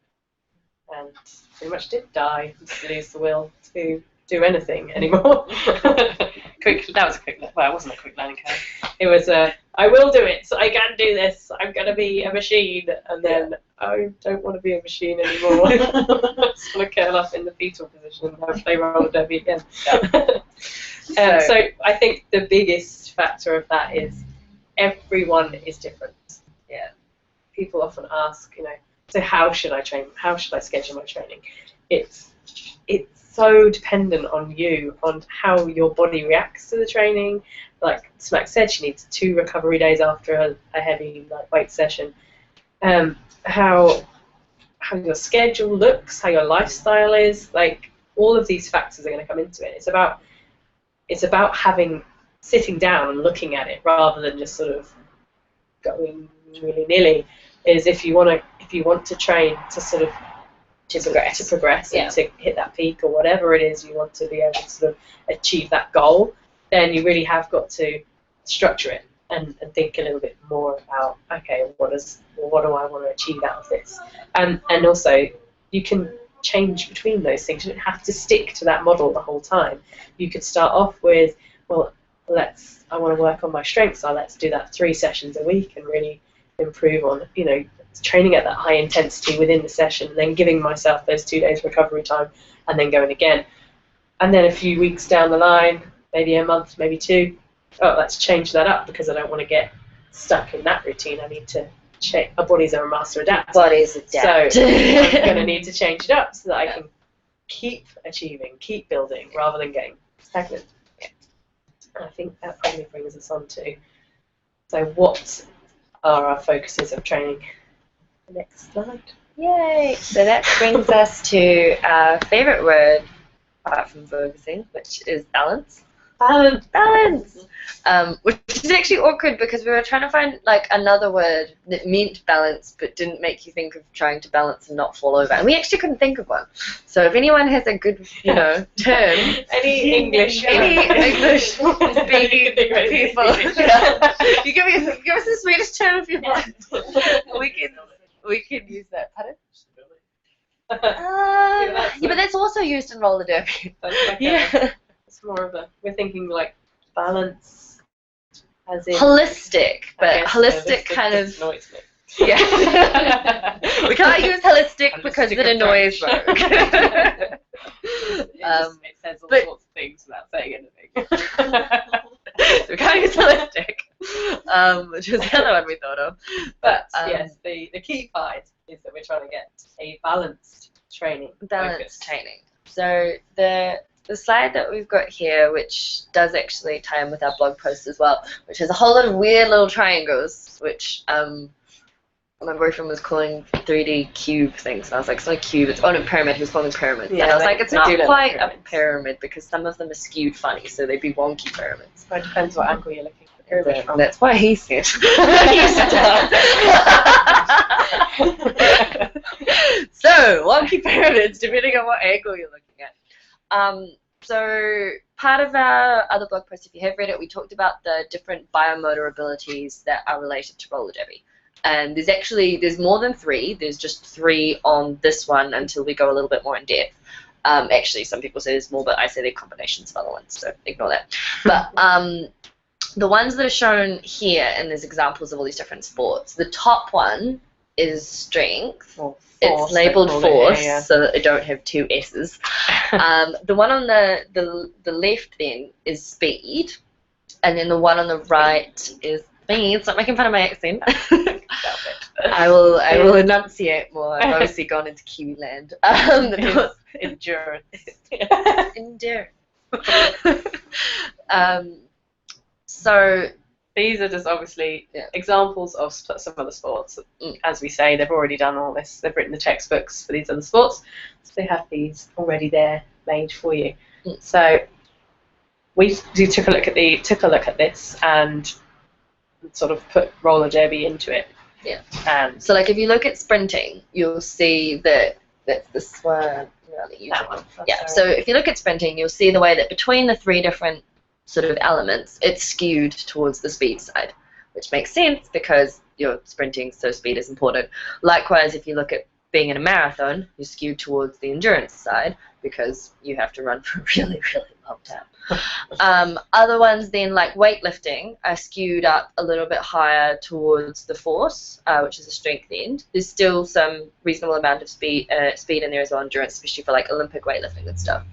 and pretty much did die, just lose the will to do anything anymore. That was a quick, well, it wasn't a quick learning curve. It was I will do it, so I can do this, I'm going to be a machine, and then I don't want to be a machine anymore. I just want to curl up in the fetal position and play roller derby again. Yeah. So I think the biggest factor of that is everyone is different. Yeah. People often ask, so how should I train? How should I schedule my training? It's so dependent on you, on how your body reacts to the training. Like Smack said, she needs 2 recovery days after a heavy weight session. How your schedule looks, how your lifestyle is, like all of these factors are going to come into it. It's about sitting down and looking at it rather than just sort of going willy-nilly. Is if you want to train to sort of to progress
yeah.
and to hit that peak or whatever it is you want to be able to sort of achieve that goal, then you really have got to structure it and think a little bit more about, okay, what do I want to achieve out of this? And also you can change between those things. You don't have to stick to that model the whole time. You could start off with, well, I want to work on my strengths, so let's do that 3 sessions a week and really improve on, training at that high intensity within the session, and then giving myself those 2 days recovery time, and then going again. And then a few weeks down the line, maybe a month, maybe 2, let's change that up because I don't want to get stuck in that routine. I need to change. Our bodies are a master adapt.
Bodies adapt.
So I'm going to need to change it up so that I can keep achieving, keep building, rather than getting stagnant. I think that probably brings us on to, so what are our focuses of training? The next slide.
Yay! So that brings us to our favourite word, apart from focusing, which is balance. Balance! Which is actually awkward because we were trying to find like another word that meant balance but didn't make you think of trying to balance and not fall over. And we actually couldn't think of one. So if anyone has a good, term,
any English
speaking people, you give us the Swedish term if you want. We can use that. Pardon? Yeah, but that's also used in roller derby.
It's more of we're thinking like balance as in
holistic, but holistic kind of
annoys me.
Yeah. We can't use holistic because it annoys me.
It says all sorts of things without saying anything.
So we can't use holistic, which was the other one we thought of.
But yes, the key part is that we're trying to get a balanced training.
Training. So the slide that we've got here, which does actually tie in with our blog post as well, which has a whole lot of weird little triangles, which my boyfriend was calling 3D cube things. And I was like, it's not a cube, it's on a pyramid. He was calling pyramids.
Yeah,
and I was like, it's not quite a
pyramids.
pyramid because some of them are skewed funny, so they'd be wonky pyramids.
It depends what angle you're looking at the pyramid from.
That's why he said. So, wonky pyramids, depending on what angle you're looking at. So part of our other blog post, if you have read it, we talked about the different biomotor abilities that are related to roller derby. And there's more than 3. There's just 3 on this one until we go a little bit more in depth. Actually, some people say there's more, but I say they're combinations of other ones, so ignore that. But the ones that are shown here, and there's examples of all these different sports, the top one is strength. It's labelled force, so that they don't have 2 S's. The one on the left then is speed, and then the one on the right is speed. Stop making fun of my accent. I will enunciate more. I've obviously gone into Kiwi land.
Endurance.
Endurance. So
these are just obviously examples of some other sports. As we say, they've already done all this. They've written the textbooks for these other sports, so they have these already there made for you. So we took a look at this and sort of put roller derby into it.
Yeah. So like if you look at sprinting, you'll see that's this one.
That one.
Yeah. So if you look at sprinting, you'll see the way that between the 3 different sort of elements, it's skewed towards the speed side, which makes sense because you're sprinting, so speed is important. Likewise, if you look at being in a marathon, you're skewed towards the endurance side because you have to run for a really, really long time. Other ones then, like weightlifting, are skewed up a little bit higher towards the force, which is the strength end. There's still some reasonable amount of speed in there as well, endurance, especially for like Olympic weightlifting and stuff.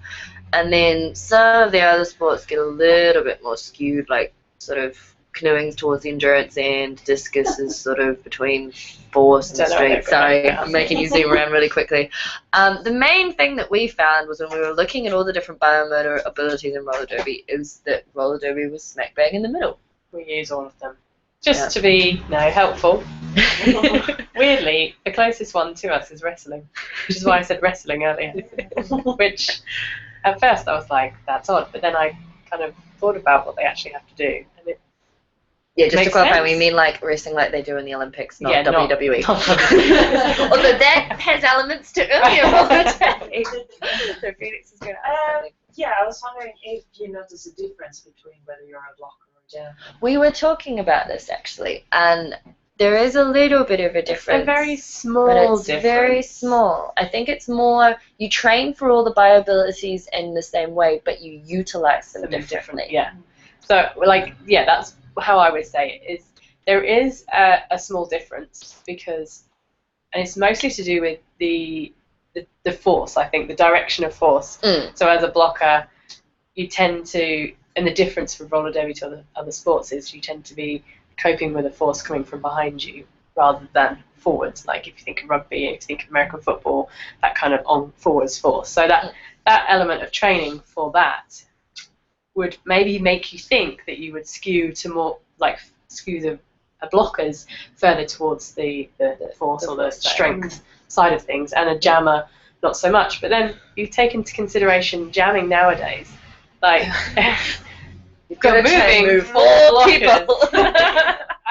And then some of the other sports get a little bit more skewed, like sort of canoeing towards the endurance end, discus is sort of between force and strength. Sorry, I'm making you zoom around really quickly. The main thing that we found was when we were looking at all the different biomotor abilities in roller derby is that roller derby was smack bang in the middle.
We use all of them. Just to be helpful. Weirdly, the closest one to us is wrestling, which is why I said wrestling earlier. Which, at first I was like, that's odd, but then I kind of thought about what they actually have to do, and it
just to clarify,
sense.
We mean like wrestling like they do in the Olympics, not
Yeah,
WWE.
Not WWE.
Although that has elements to earlier roller derby. So Phoenix is going to ask something.
Yeah, I was wondering if you notice a difference between whether you're a blocker or a jam.
We were talking about this actually, and there is a little bit of a difference.
It's a very small
but it's
difference.
very small. I think it's more you train for all the bioabilities in the same way, but you utilize them differently.
Yeah. So, like, yeah, that's how I would say it. Is there is a small difference because, and it's mostly to do with the force. I think the direction of force. So as a blocker, you tend to, and the difference from roller derby to other sports is you tend to be coping with a force coming from behind you rather than forwards. Like if you think of rugby, if you think of American football, that kind of on forwards force. So that element of training for that would maybe make you think that you would skew to more, like skew the blockers further towards the force or the strength side of things, and a jammer not so much. But then you take into consideration jamming nowadays, like you're moving four people.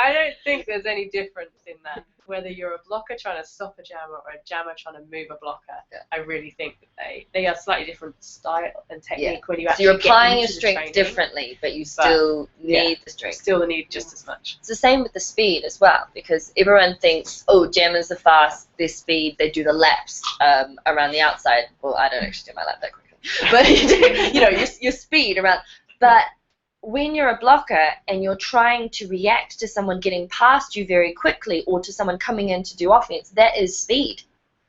I don't think there's any difference in that. Whether you're a blocker trying to stop a jammer or a jammer trying to move a blocker, I really think that they are slightly different style and technique when you actually
So you're applying
get
your
into the
strength
training,
differently, but you still need the strength.
Still need just as much.
It's the same with the speed as well, because everyone thinks, oh, jammers are fast, their speed, they do the laps around the outside. Well, I don't actually do my lap that quickly, but you do, you know, your speed around. But when you're a blocker and you're trying to react to someone getting past you very quickly or to someone coming in to do offense, that is speed.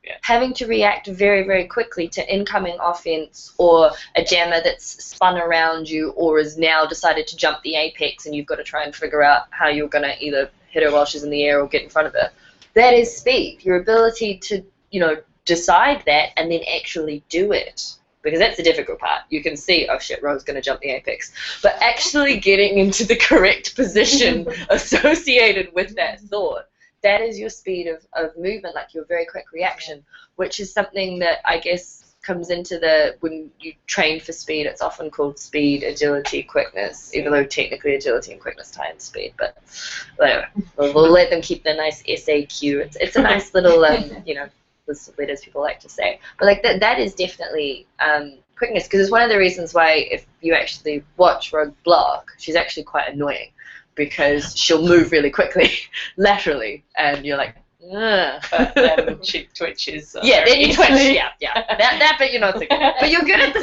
Yeah.
Having to react very, very quickly to incoming offense or a jammer that's spun around you or has now decided to jump the apex and you've got to try and figure out how you're going to either hit her while she's in the air or get in front of her. That is speed. Your ability to, you know, decide that and then actually do it. Because that's the difficult part. You can see, oh shit, Ro's going to jump the apex. But actually getting into the correct position associated with that thought, that is your speed of movement, like your very quick reaction, which is something that I guess comes into when you train for speed, it's often called speed, agility, quickness, even though technically agility and quickness tie into speed. But whatever. We'll let them keep the nice SAQ. It's a nice little, you know, list of letters people like to say, but like that is definitely quickness, because it's one of the reasons why if you actually watch Rogue block, she's actually quite annoying because she'll move really quickly laterally and you're like,
but then she twitches.
Yeah, then you twitch. Yeah. That bit you're not so good, but you're good at the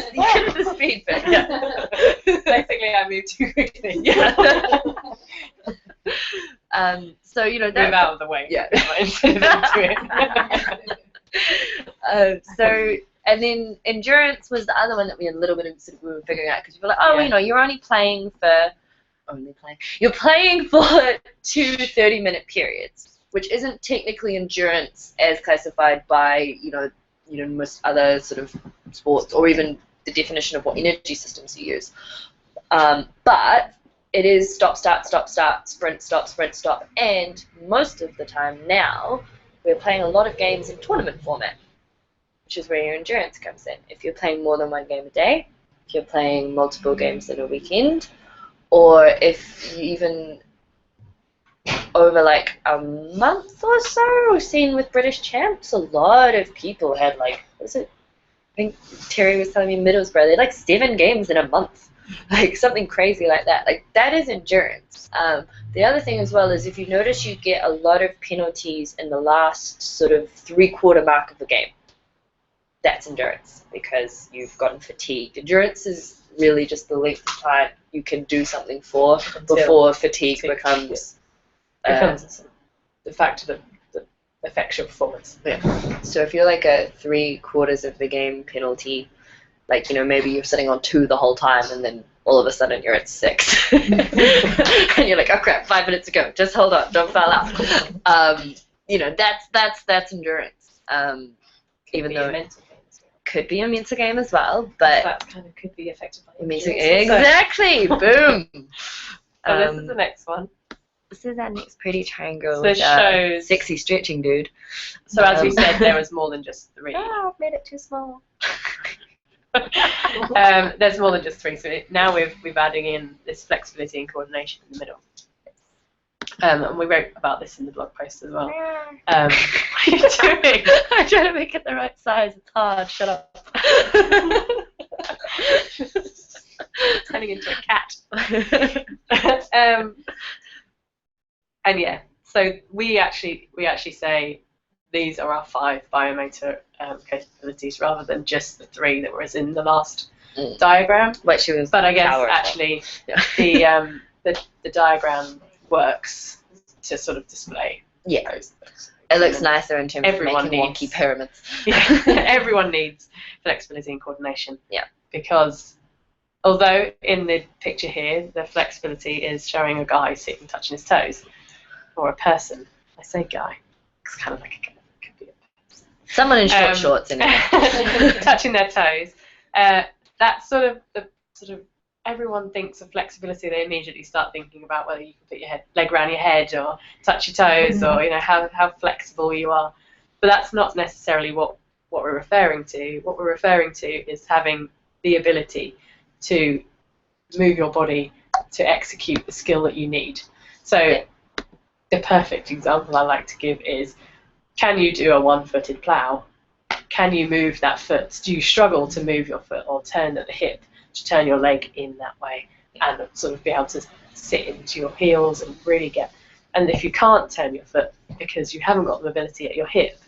speed bit. Yeah.
Basically, I move too quickly.
Yeah. So you know that
move out of the way.
Yeah.
Instead of into it.
So, and then endurance was the other one that we had a little bit of we were figuring out, because you were like, oh, you know, you're playing for 2 30-minute periods, which isn't technically endurance as classified by you know most other sort of sports or even the definition of what energy systems you use, but it is stop, start, sprint, stop, and most of the time now we're playing a lot of games in tournament format, which is where your endurance comes in. If you're playing more than one game a day, if you're playing multiple games in a weekend, or if you even over like a month or so, we've seen with British champs, a lot of people had like, what was it? I think Terry was telling me Middlesbrough, they had like 7 games in a month. Like something crazy like that. Like that is endurance. The other thing as well is if you notice you get a lot of penalties in the last sort of 3/4 mark of the game. That's endurance because you've gotten fatigued. Endurance is really just the length of time you can do something for before fatigue becomes
the factor that affects your performance.
Yeah. So if you're like a 3/4 of the game penalty, like, you know, maybe you're sitting on 2 the whole time and then all of a sudden you're at 6. And you're like, oh crap, 5 minutes ago, just hold on, don't foul out. You know, that's endurance. Even though it could be a mental game as well, but
that kind of could be affected by
exactly. Boom.
So this is the next one.
This is our next pretty triangle.
So this shows
sexy stretching dude.
So as we said, there was more than just 3.
Oh, I've made it too small.
There's more than just 3, so now we've adding in this flexibility and coordination in the middle. And we wrote about this in the blog post as well. What are you doing?
I'm trying to make it the right size. It's hard. Shut up.
Turning into a cat. And yeah, so we actually say these are our 5 biomotor capabilities rather than just the 3 that was in the last diagram.
What she was.
But I guess
powerful.
actually
Yeah.
the diagram works to sort of display
Yeah.
those.
It looks nicer in terms
Everyone
of making
needs-
wonky pyramids.
Yeah, everyone needs flexibility and coordination.
Yeah.
Because although in the picture here the flexibility is showing a guy sitting touching his toes, or a person. I say guy. It's kind of like a guy. It could be a person.
Someone in short shorts anyway.
Touching their toes. That's sort of everyone thinks of flexibility. They immediately start thinking about whether you can put your leg around your head or touch your toes, or how flexible you are. But that's not necessarily what we're referring to. What we're referring to is having the ability to move your body to execute the skill that you need. So the perfect example I like to give is, can you do a one-footed plough? Can you move that foot? Do you struggle to move your foot or turn at the hip to turn your leg in that way and sort of be able to sit into your heels and really get... And if you can't turn your foot because you haven't got the mobility at your hip,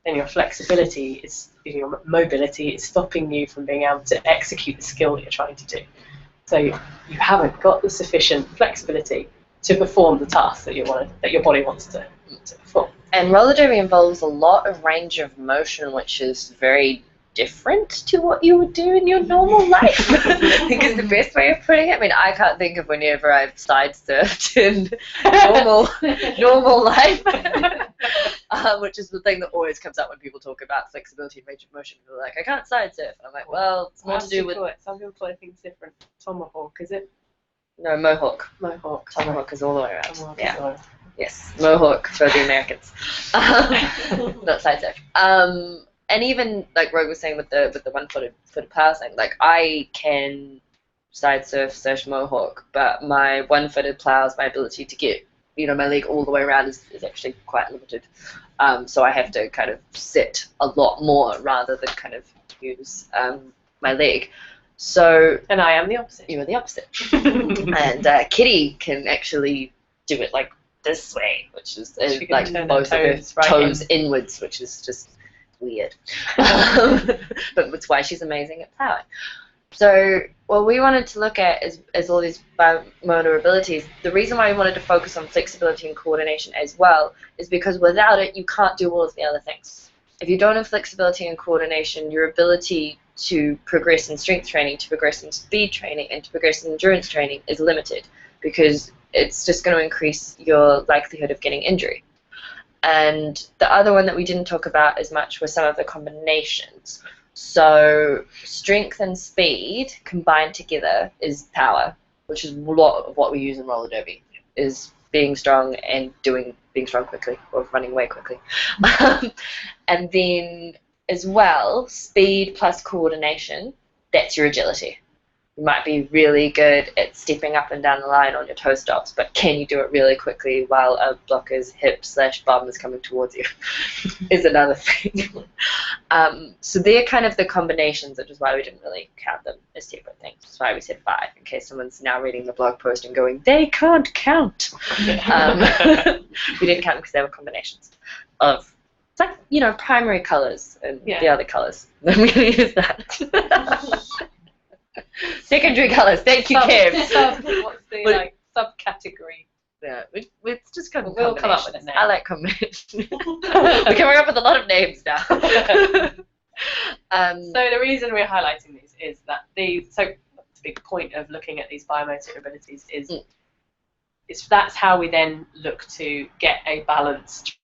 then your flexibility is, your mobility is stopping you from being able to execute the skill that you're trying to do. So you haven't got the sufficient flexibility to perform the task that your body wants to perform.
And roller derby involves a lot of range of motion, which is very different to what you would do in your normal life. I think is the best way of putting it. I mean, I can't think of whenever I've side surfed in normal life, which is the thing that always comes up when people talk about flexibility and range of motion. People are like, I can't side surf. And I'm like, well, it's more to do with...
Some people call it things different. Tomahawk, is it?
No, mohawk.
Mohawk.
Tomahawk is all the way around.
Tomahawk
Yeah.
is all right.
Yes, mohawk for the Americans. Not side surf. And even like Rogue was saying with the one-footed plow thing, like I can side surf / mohawk, but my one-footed plows, my ability to get my leg all the way around is actually quite limited. So I have to kind of sit a lot more rather than kind of use my leg. So
and I am the opposite.
You are the opposite. And Kitty can actually do it like this way, which is like both of her toes inwards, which is just weird. But it's why she's amazing at plowing. So what we wanted to look at is all these biomotor abilities. The reason why we wanted to focus on flexibility and coordination as well is because without it, you can't do all of the other things. If you don't have flexibility and coordination, your ability to progress in strength training, to progress in speed training, and to progress in endurance training is limited, because it's just going to increase your likelihood of getting injury. And the other one that we didn't talk about as much were some of the combinations. So strength and speed combined together is power, which is a lot of what we use in roller derby, is being strong and being strong quickly, or running way quickly. And then as well, speed plus coordination, that's your agility. You might be really good at stepping up and down the line on your toe stops, but can you do it really quickly while a blocker's hip / bum is coming towards you is another thing. So they're kind of the combinations, which is why we didn't really count them as separate things. That's why we said 5, in case someone's now reading the blog post and going, they can't count. We didn't count them because they were combinations of, it's like, primary colors and the other colors. Then we're going to use that. Secondary colors. Thank you, Kim.
What's the subcategory?
Yeah, it's just kind of
we'll come up with a name.
I like combinations. We're coming up with a lot of names now.
So the reason we're highlighting these is that the big point of looking at these biomotor abilities is that's how we then look to get a balanced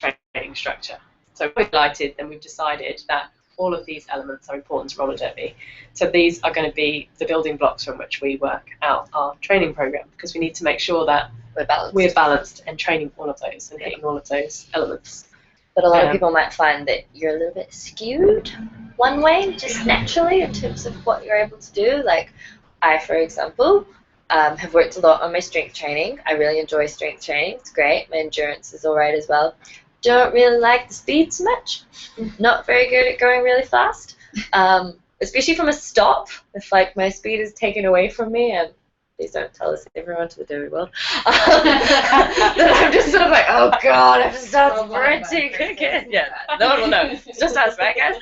training structure. So we've highlighted, and we've decided that all of these elements are important to roller derby. So these are going to be the building blocks from which we work out our training program, because we need to make sure that we're balanced and training all of those and hitting all of those elements.
But a lot of people might find that you're a little bit skewed one way, just naturally, in terms of what you're able to do. Like I, for example, have worked a lot on my strength training. I really enjoy strength training. It's great. My endurance is all right as well. Don't really like the speed so much. Not very good at going really fast, especially from a stop. If my speed is taken away from me, and please don't tell this everyone to the derby world, then I'm just sort of like, oh god, I have to start sprinting again. Yeah, no one will know. It's just us, right, guys?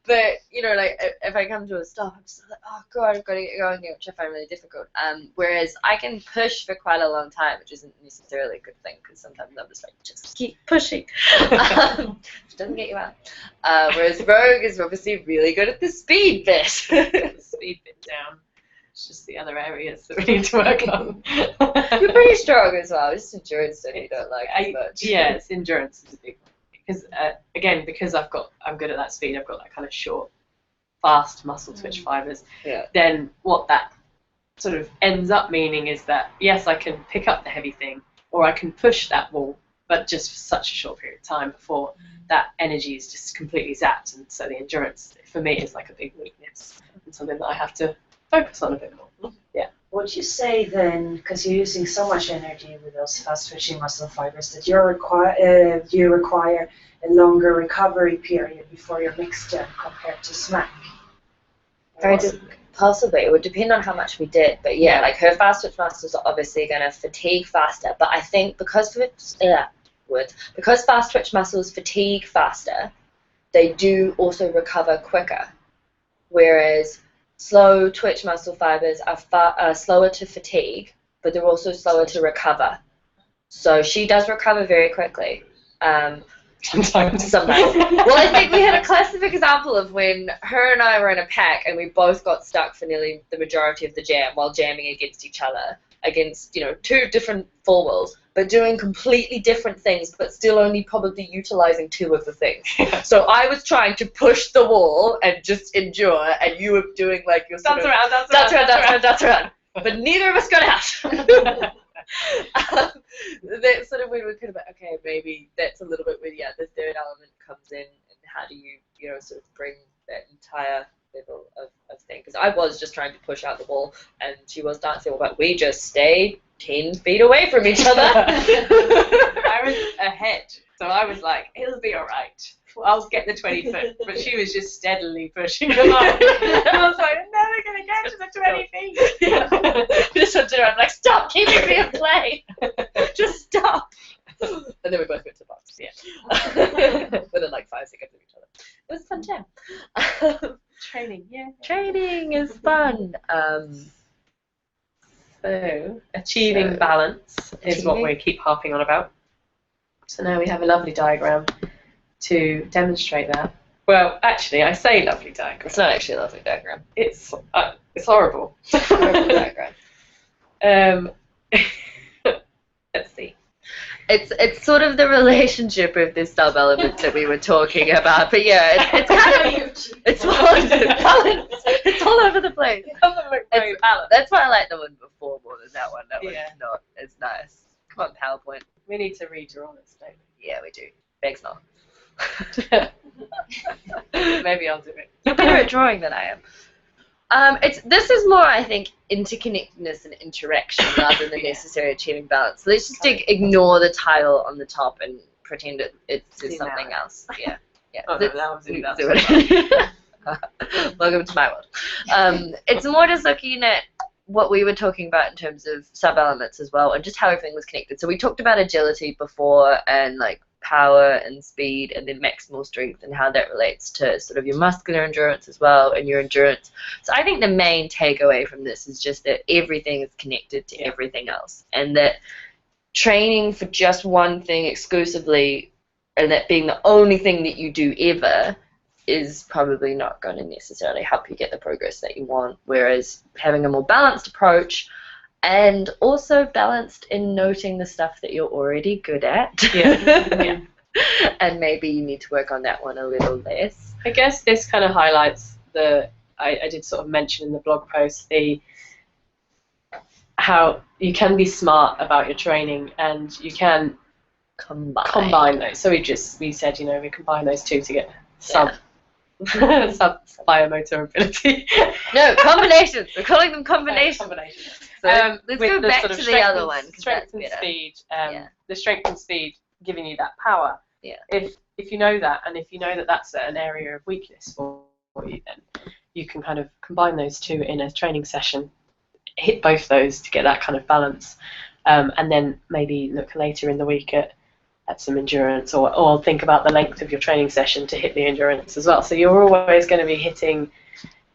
But like if I come to a stop, I'm just like, oh god, I've got to get going here, which I find really difficult. Whereas I can push for quite a long time, which isn't necessarily a good thing because sometimes I'm just like, just keep pushing, which doesn't get you out. Whereas Rogue is obviously really good at the speed bit.
Speed bit down. It's just the other areas that we need to work on.
You're pretty strong as well. Just endurance that you don't like as much.
Yeah, it's endurance is a big one. Because again, because I'm good at that speed, I've got that kind of short, fast muscle twitch fibers.
Yeah.
Then what that sort of ends up meaning is that yes, I can pick up the heavy thing, or I can push that wall, but just for such a short period of time before that energy is just completely zapped, and so the endurance for me is like a big weakness and something that I have to focus on a bit more. Yeah.
Would you say then, because you're using so much energy with those fast twitching muscle fibers, that you require a longer recovery period before your mixed gym compared to smack?
Possibly. It would depend on how much we did. But yeah, like her fast twitch muscles are obviously going to fatigue faster. But I think because fast twitch muscles fatigue faster, they do also recover quicker. Whereas slow twitch muscle fibers are slower to fatigue, but they're also slower to recover. So she does recover very quickly.
Sometimes.
Well, I think we had a classic example of when her and I were in a pack and we both got stuck for nearly the majority of the jam while jamming against each other, against, two different four wheels, but doing completely different things, but still only probably utilizing two of the things. So I was trying to push the wall and just endure, and you were doing like your
Dance around.
But neither of us got out. That's sort of when we could have been, okay, maybe that's a little bit where the third element comes in, and how do you sort of bring that entire level of thing, because I was just trying to push out the wall and she was dancing, but we just stayed 10 feet away from each other.
I was ahead, so I was like, it'll be alright, I'll get the 20 foot, but she was just steadily pushing along. I was like, I'm never going to get to the 20 feet.
Yeah. Just looked around like, stop keeping me in play. Just stop. And then we both went to the box. Yeah. Within like 5 seconds of each other. It was a fun jam.
Training, yeah.
Training is fun.
So, achieving balance is what we keep harping on about. So now we have a lovely diagram to demonstrate that. Well, actually, I say lovely diagram.
It's not actually a lovely diagram.
It's horrible.
Horrible diagram.
Let's see.
It's sort of the relationship of this sub-element that we were talking about, but yeah, it's kind of it's balance. It's all over the place.
It doesn't look very balanced.
That's why I like the one before more than that one. That one's
Yeah.
not as nice. Come on, PowerPoint.
We need to redraw this, don't
Yeah, we do. Thanks, not.
we? Maybe I'll do it.
You're better at drawing than I am. This is more, I think, interconnectedness and interaction rather than necessarily achieving balance. So let's just ignore the title on the top and pretend it's something else. Yeah.
Oh, no, now I'm doing that.
do it. Welcome to my world. It's more just looking at what we were talking about in terms of sub-elements as well, and just how everything was connected. So we talked about agility before, and like power and speed, and then maximal strength, and how that relates to sort of your muscular endurance as well, and your endurance. So I think the main takeaway from this is just that everything is connected to everything else, and that training for just one thing exclusively, and that being the only thing that you do ever, is probably not going to necessarily help you get the progress that you want, whereas having a more balanced approach, and also balanced in noting the stuff that you're already good at.
Yeah.
And maybe you need to work on that one a little less.
I guess this kind of highlights I did sort of mention in the blog post, how you can be smart about your training, and you can combine those. So we said, we combine those two to get sub biomotor ability.
No, combinations. We're calling them combinations.
Combinations.
So let's go back to the other one.
Strength and speed. The strength and speed giving you that power.
Yeah.
If you know that, and if you know that that's an area of weakness for you, then you can kind of combine those two in a training session, hit both those to get that kind of balance, and then maybe look later in the week at some endurance, or think about the length of your training session to hit the endurance as well. So you're always going to be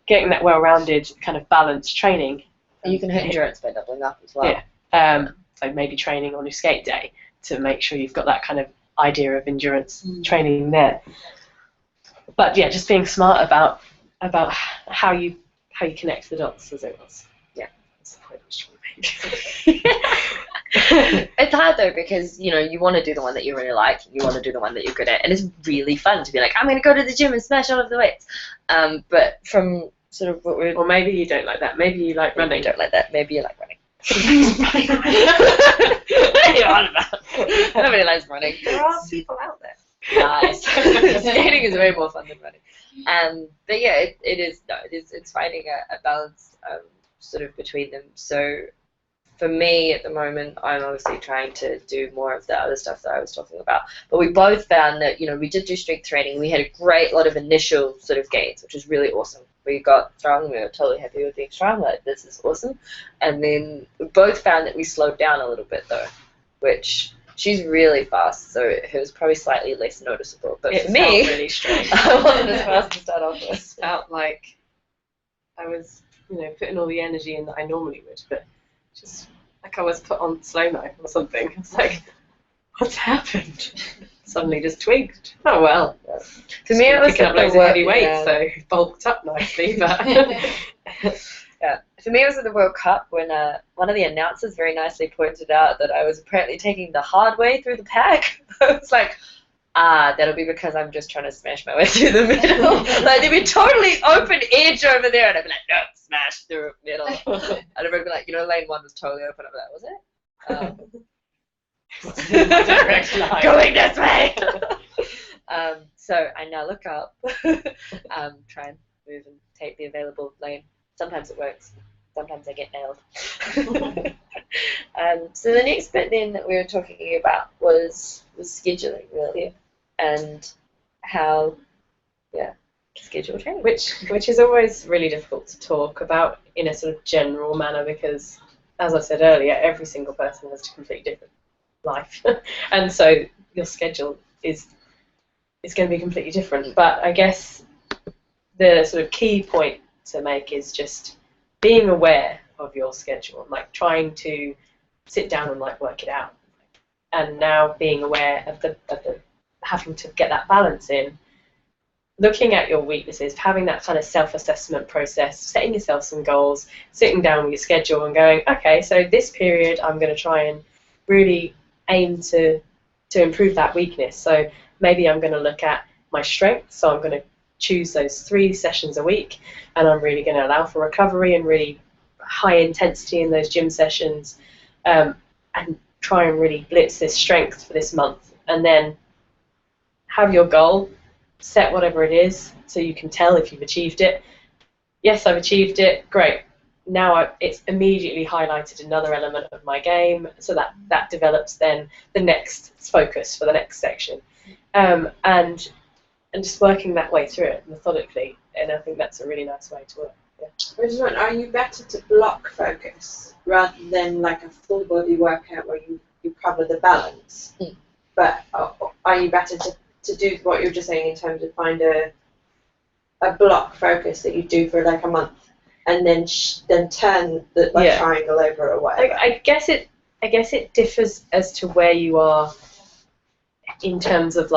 getting that well-rounded kind of balanced training.
You can hit endurance by doubling up as well.
Yeah. So maybe training on your skate day to make sure you've got that kind of idea of endurance training there. But yeah, just being smart about how you connect the dots, as it was. Yeah, that's the point I was trying to make.
It's hard though, because you want to do the one that you really like, you want to do the one that you're good at, and it's really fun to be like, I'm going to go to the gym and smash all of the weights. But from sort of what we're...
Or maybe you don't like that. Maybe you like running.
Maybe you don't like that. Maybe you like running.
What are you on about?
Nobody likes running.
There are people out there.
Nice. Skating is way more fun than running. But yeah, it's finding a balance sort of between them. So for me at the moment, I'm obviously trying to do more of the other stuff that I was talking about. But we both found that, we did do strength training. We had a great lot of initial sort of gains, which was really awesome. We got strong. We were totally happy with being strong. Like, this is awesome. And then we both found that we slowed down a little bit, though, which she's really fast, so it was probably slightly less noticeable. But for me,
really strange.
I wasn't as fast to start off
It
with.
felt like I was, putting all the energy in that I normally would, but just like I was put on slow-mo or something. It's like, what's happened? Suddenly just twigged. Oh well.
For me, it was
picking
at
up
the
loads of heavy
World-
weights,
yeah.
so bulked up nicely. But
Yeah. For me, it was at the World Cup when one of the announcers very nicely pointed out that I was apparently taking the hard way through the pack. I was like, that'll be because I'm just trying to smash my way through the middle. Like, there'd be totally open edge over there, and I'd be like, no, smash through middle. And everyone would be like, lane 1 was totally open. I'd be like, was it?
direct line.
Going this way. So I now look up, try and move and take the available lane. Sometimes it works. Sometimes I get nailed. So the next bit then that we were talking about was scheduling, really, and how, schedule training.
Which is always really difficult to talk about in a sort of general manner because, as I said earlier, every single person has a completely different life, and so your schedule is going to be completely different. But I guess the sort of key point to make is just being aware of your schedule, like trying to sit down and work it out, and now being aware of the having to get that balance in, looking at your weaknesses, having that kind of self-assessment process, setting yourself some goals, sitting down with your schedule and going, okay, so this period I'm going to try and really aim to improve that weakness. So maybe I'm going to look at my strengths, so I'm going to choose those 3 sessions a week, and I'm really going to allow for recovery and really high intensity in those gym sessions, and try and really blitz this strength for this month, and then have your goal, set whatever it is, so you can tell if you've achieved it. Yes, I've achieved it, great. Now it's immediately highlighted another element of my game, so that develops then the next focus for the next section, and just working that way through it methodically, and I think that's a really nice way to work. Yeah.
I just wonder, are you better to block focus rather than like a full body workout where you cover the balance? But are you better to do what you're just saying in terms of find a block focus that you do for like a month, and then turn the triangle over or whatever?
I guess it differs as to where you are in terms of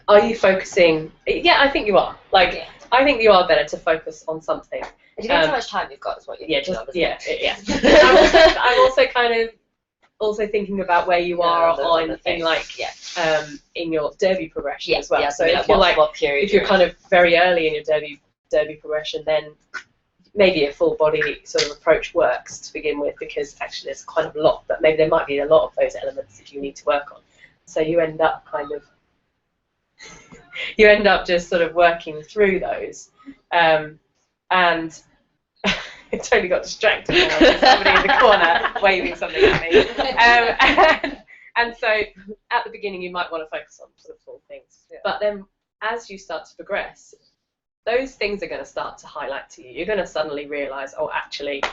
are you focusing? Yeah, I think you are. I think you are better to focus on something.
It depends how much time you've got, is what you're thinking of, isn't it?
I'm also kind of thinking about where you are in your derby progression as well. So if you're kind of very early in your derby progression, then maybe a full body sort of approach works to begin with, because actually there's kind of a lot, but maybe there might be a lot of those elements that you need to work on. So you end up just sort of working through those, and I totally got distracted now. There's somebody in the corner waving something at me, and so at the beginning you might want to focus on sort of full things, but then as you start to progress, those things are going to start to highlight to you. You're going to suddenly realise, oh, actually,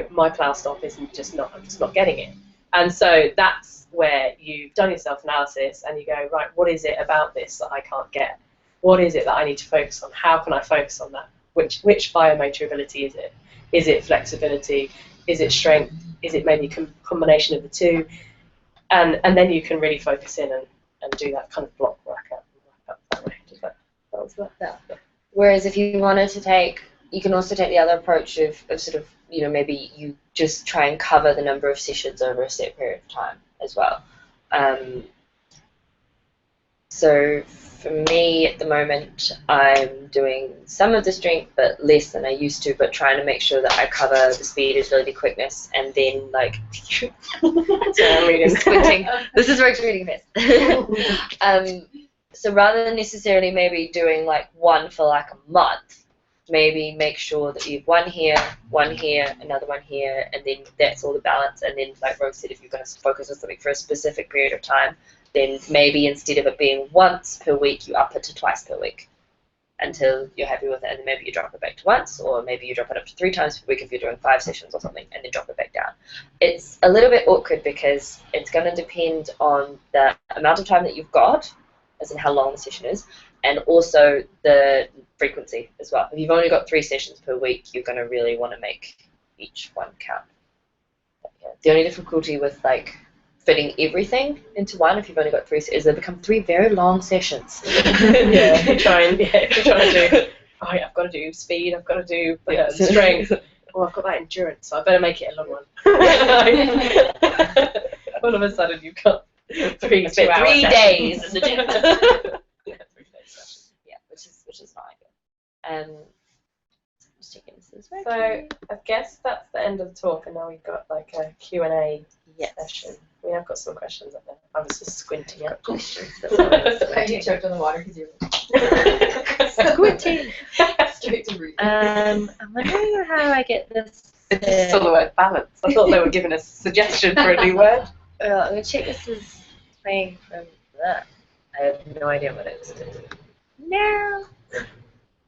my plow stop isn't I'm just not getting it. And so that's where you've done your self-analysis and you go, right, what is it about this that I can't get? What is it that I need to focus on? How can I focus on that? Which biomotor ability is it? Is it flexibility? Is it strength? Is it maybe a combination of the two? And then you can really focus in and do that kind of block workout that way. Does that answer that?
Yeah. Whereas if you wanted to take, you can also take the other approach of sort of, maybe you just try and cover the number of sessions over a set period of time as well. So for me at the moment, I'm doing some of the strength, but less than I used to, but trying to make sure that I cover the speed as well as the quickness, and then sorry, I'm reading, squinting. This is Rick's reading this. So rather than necessarily maybe doing one for a month, maybe make sure that you've one here, another one here, and then that's all the balance. And then, like Rose said, if you're going to focus on something for a specific period of time, then maybe instead of it being once per week, you up it to twice per week until you're happy with it, and then maybe you drop it back to once, or maybe you drop it up to 3 times per week if you're doing 5 sessions or something, and then drop it back down. It's a little bit awkward because it's going to depend on the amount of time that you've got, as in how long the session is, and also the frequency as well. If you've only got 3 sessions per week, you're going to really want to make each one count. But, yeah, the only difficulty with fitting everything into one, if you've only got 3, is they become 3 very long sessions.
Yeah, if you're trying to do, I've got to do speed, I've got to do strength. Oh, I've got that endurance, so I better make it a long one. All of a sudden you've got 3 days
in the gym. Yeah, which is not ideal. Just checking this is
So I guess that's the end of the talk, and now we've got a Q&A session. We have got some questions up there. I was just squinting at questions.
You choked on the water because you're
squinting.
Straight to breathe.
I'm wondering how I get this.
It's just saw the word balance. I thought they were giving us a suggestion for a new word.
I'm going to check this is playing from that. I have no idea what it's doing. No.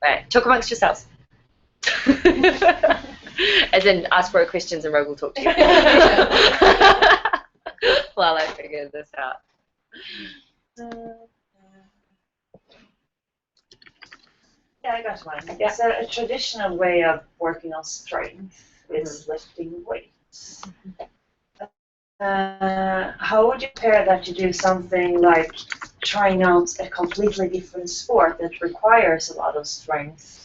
Right, talk amongst yourselves. As in, ask Rogue questions and Rogue will talk to you. While I figure this out.
Yeah, I got one.
Yeah.
So a traditional way of working on strength is lifting weights. How would you pair that to do something like trying out a completely different sport that requires a lot of strength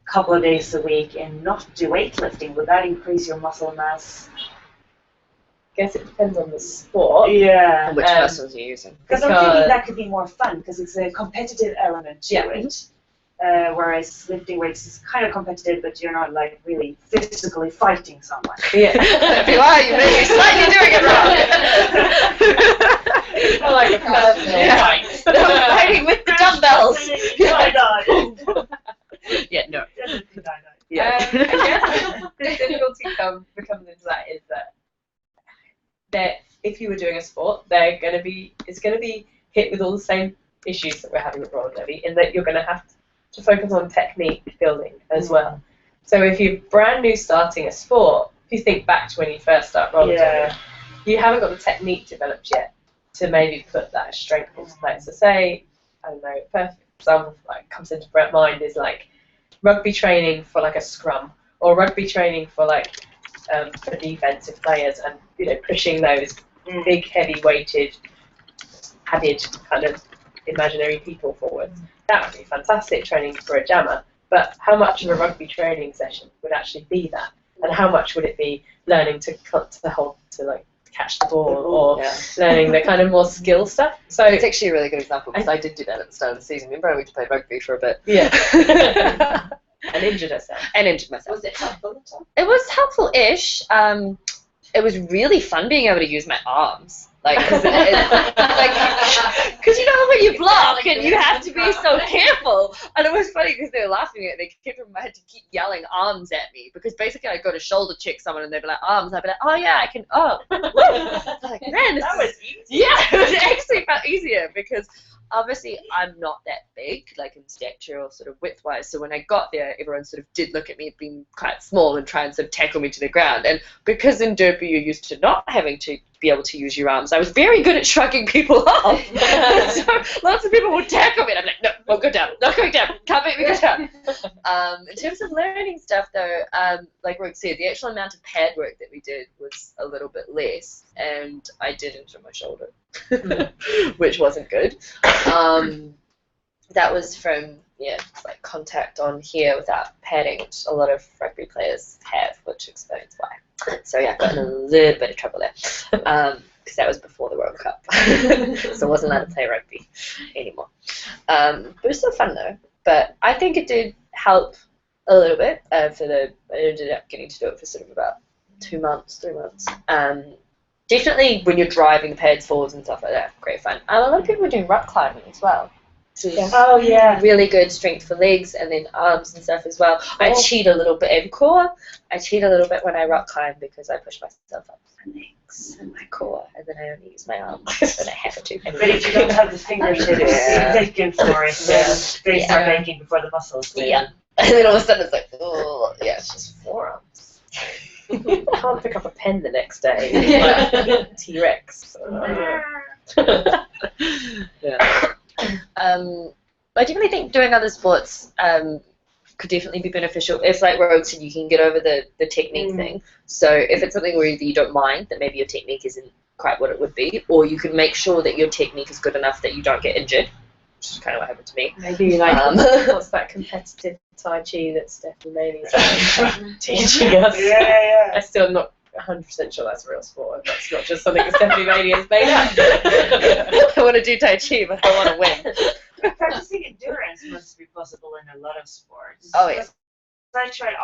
a couple of days a week and not do weightlifting? Would that increase your muscle mass?
I guess it depends on the sport.
Yeah.
And which muscles you're using.
Because I'm thinking that could be more fun because it's a competitive element to it. Whereas lifting weights is kind of competitive, but you're not really physically fighting someone.
Yeah.
If you are, you may be slightly doing it wrong.
More like a personal fight.
Fighting with the dumbbells. Yeah, no.
I guess the difficulty becomes into that is that if you were doing a sport, it's going to be hit with all the same issues that we're having with roller derby, in that you're going to have to focus on technique building as well. So if you're brand new starting a sport, if you think back to when you first start roller derby, you haven't got the technique developed yet to maybe put that strength into place. So say, I don't know, perfect example comes into mind is rugby training for a scrum, or rugby training for for defensive players, and pushing those big heavy weighted padded kind of imaginary people forward. That would be fantastic training for a jammer, but how much of a rugby training session would actually be that, and how much would it be learning to catch the ball, or learning the kind of more skill stuff? So
it's actually a really good example because I did do that at the start of the season. Remember, I went to play rugby for a bit.
Yeah. And injured herself.
And injured myself.
Was it helpful at all?
It was helpful-ish. It was really fun being able to use my arms. Because you know when you block and you have to be so careful. And it was funny because they were laughing at it. They had to keep yelling arms at me because basically I'd go to shoulder check someone and they'd be like, arms. I'd be like, oh yeah, I can, oh. Man, that was easy. Yeah, it actually felt easier because obviously I'm not that big, like in stature or sort of width-wise. So when I got there, everyone sort of did look at me as being quite small and try and sort of tackle me to the ground. And because in derby you're used to not having to be able to use your arms, I was very good at shrugging people off. So lots of people would tackle me, and I'm like, no, won't go down, not going down, can't make me go down. In terms of learning stuff, though, like Rogue said, the actual amount of pad work that we did was a little bit less, and I did injure my shoulder, which wasn't good. That was from, like contact on here without padding, which a lot of rugby players have, which explains why. So I got in a little bit of trouble there, because that was before the World Cup, so I wasn't allowed to play rugby anymore. But it was still fun though. But I think it did help a little bit. I ended up getting to do it for sort of about 2 months, 3 months. Definitely when you're driving the pads forwards and stuff like that, great fun. A lot of people were doing rock climbing as well.
Oh yeah.
Really good strength for legs and then arms and stuff as well. I cheat a little bit in core. I cheat a little bit when I rock climb because I push myself up my legs and my core, and then I only use my arms when I have to.
But if you don't have the fingertips taken for it, then they start aching before the muscles.
Yeah. And then all of a sudden it's like, oh, yeah, it's just forearms.
Can't pick up a pen the next day. Like T-Rex.
Yeah. I definitely think doing other sports could definitely be beneficial if, like Rogue said, you can get over the technique thing. So if it's something where you don't mind that maybe your technique isn't quite what it would be, or you can make sure that your technique is good enough that you don't get injured, which is kind of what happened to me.
Maybe like what's that competitive Tai Chi that Stephanie Maley's teaching us?
Yeah.
I still am not 100% sure that's a real sport. That's not just something that Stephanie Maley has made up.
I want to do Tai Chi, but I want to win.
Practicing endurance must be possible in a lot of sports.
Oh, yeah.
I tried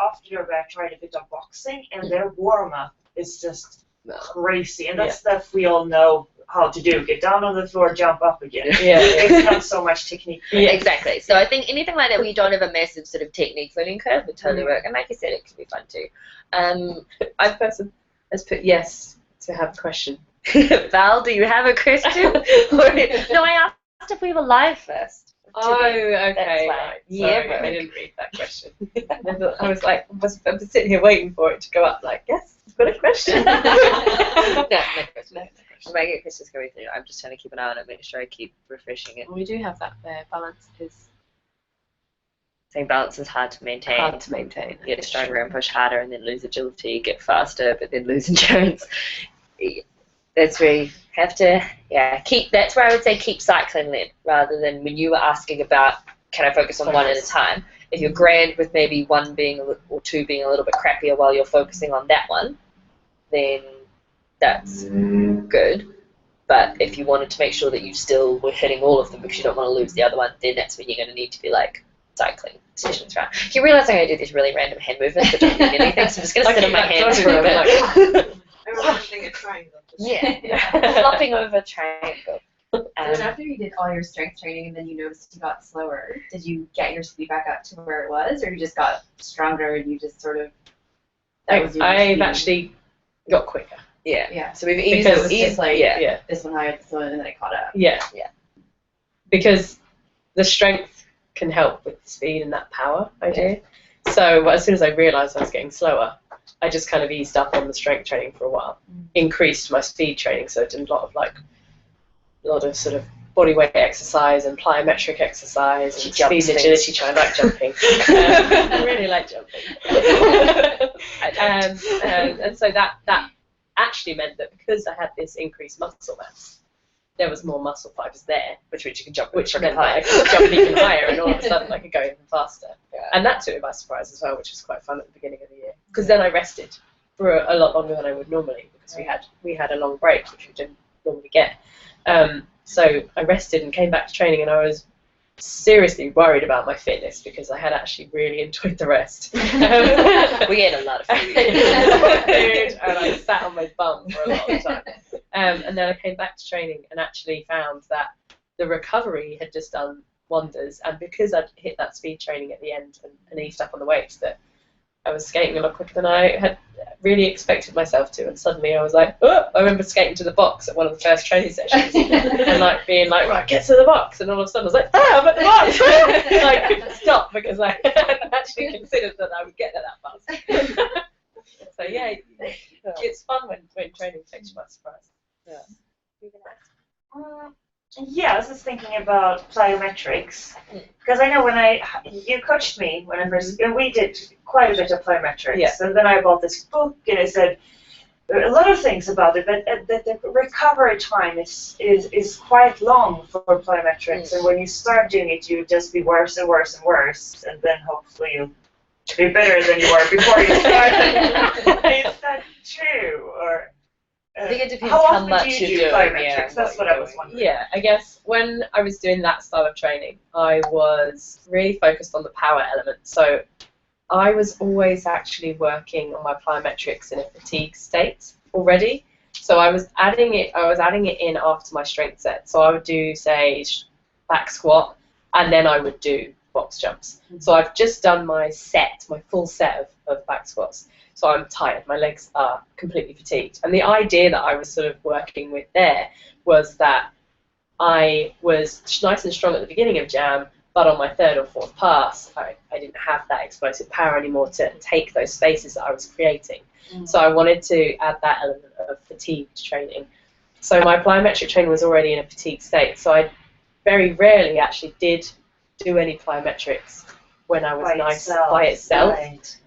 a bit of boxing, and their warm-up is just crazy. And that's stuff we all know how to do. Get down on the floor, jump up again. It's not so much technique.
Yeah, exactly. So I think anything like that where you don't have a massive sort of technique learning curve would totally work. And like you said, it could be fun too.
One person has put yes to have a question.
Val, do you have a question? No, I asked if we were live first.
Oh, okay.
Right.
Yeah,
Sorry,
I didn't read that question. I was like, I'm sitting here waiting for it to go up. Like, yes, I've got a question.
No question. I might get questions coming through. I'm just trying to keep an eye on it, make sure I keep refreshing it.
We do have that there. Balance is
Saying balance is hard to maintain.
hard to maintain.
Get stronger and push harder, and then lose agility. Get faster, but then lose endurance. That's where you have to, keep. That's where I would say keep cycling then, rather than when you were asking about can I focus on one at a time. If you're grand with maybe one being or two being a little bit crappier while you're focusing on that one, then that's good. But if you wanted to make sure that you still were hitting all of them because you don't want to lose the other one, then that's when you're going to need to be like cycling sessions around. You realise I'm going to do these really random hand movements that don't mean anything, so I'm just going to sit on my hands for a bit.
I was doing a triangle.
Flopping over triangle.
So then after you did all your strength training and then you noticed you got slower, did you get your speed back up to where it was, or you just got stronger and you just sort of...
I've actually got quicker.
Yeah.
So we've
Because it's just like
Yeah.
this one higher, this one, and then I caught up.
Yeah. Because the strength can help with the speed and that power I do. So as soon as I realised I was getting slower, I just kind of eased up on the strength training for a while, increased my speed training, so I did a lot of sort of body weight exercise and plyometric exercise and speed and agility training. I like jumping. I really like jumping. And so that actually meant that because I had this increased muscle mass, there was more muscle fibers there,
which you can jump
which meant that I could jump even higher, and all of a sudden I could go even faster. And that took me by surprise as well, which was quite fun at the beginning of the year. Because then I rested for a lot longer than I would normally, because we had a long break, which we didn't normally get. So I rested and came back to training, and I was seriously worried about my fitness because I had actually really enjoyed the rest.
We ate a lot of food.
And I sat on my bum for a lot of time. And then I came back to training and actually found that the recovery had just done wonders, and because I'd hit that speed training at the end and eased up on the weights, that I was skating a lot quicker than I had really expected myself to, and suddenly I was like, oh! I remember skating to the box at one of the first training sessions and like being like, right, get to the box, and all of a sudden I was like, I'm at the box. because I hadn't actually considered that I would get there that fast. So yeah, it's fun when training takes you by surprise.
Yeah, I was just thinking about plyometrics because I know when you coached me when I first, and we did quite a bit of plyometrics, and then I bought this book and it said a lot of things about it, but the recovery time is quite long for plyometrics, and when you start doing it, you just be worse and worse and worse, and then hopefully you'll be better than you were before you started. Is that true? Or
I think it depends
how
how
often
much
do you
you're
do
doing.
plyometrics? That's what I was wondering.
Yeah, I guess when I was doing that style of training, I was really focused on the power element. So I was always actually working on my plyometrics in a fatigue state already. So I was adding it in after my strength set. So I would do, say, back squat, and then I would do box jumps. So I've just done my full set of back squats. So I'm tired, my legs are completely fatigued. And the idea that I was sort of working with there was that I was nice and strong at the beginning of jam, but on my third or fourth pass, I didn't have that explosive power anymore to take those spaces that I was creating. So I wanted to add that element of fatigued training. So my plyometric training was already in a fatigued state, so I very rarely actually did do any plyometrics when I was by itself.
Right.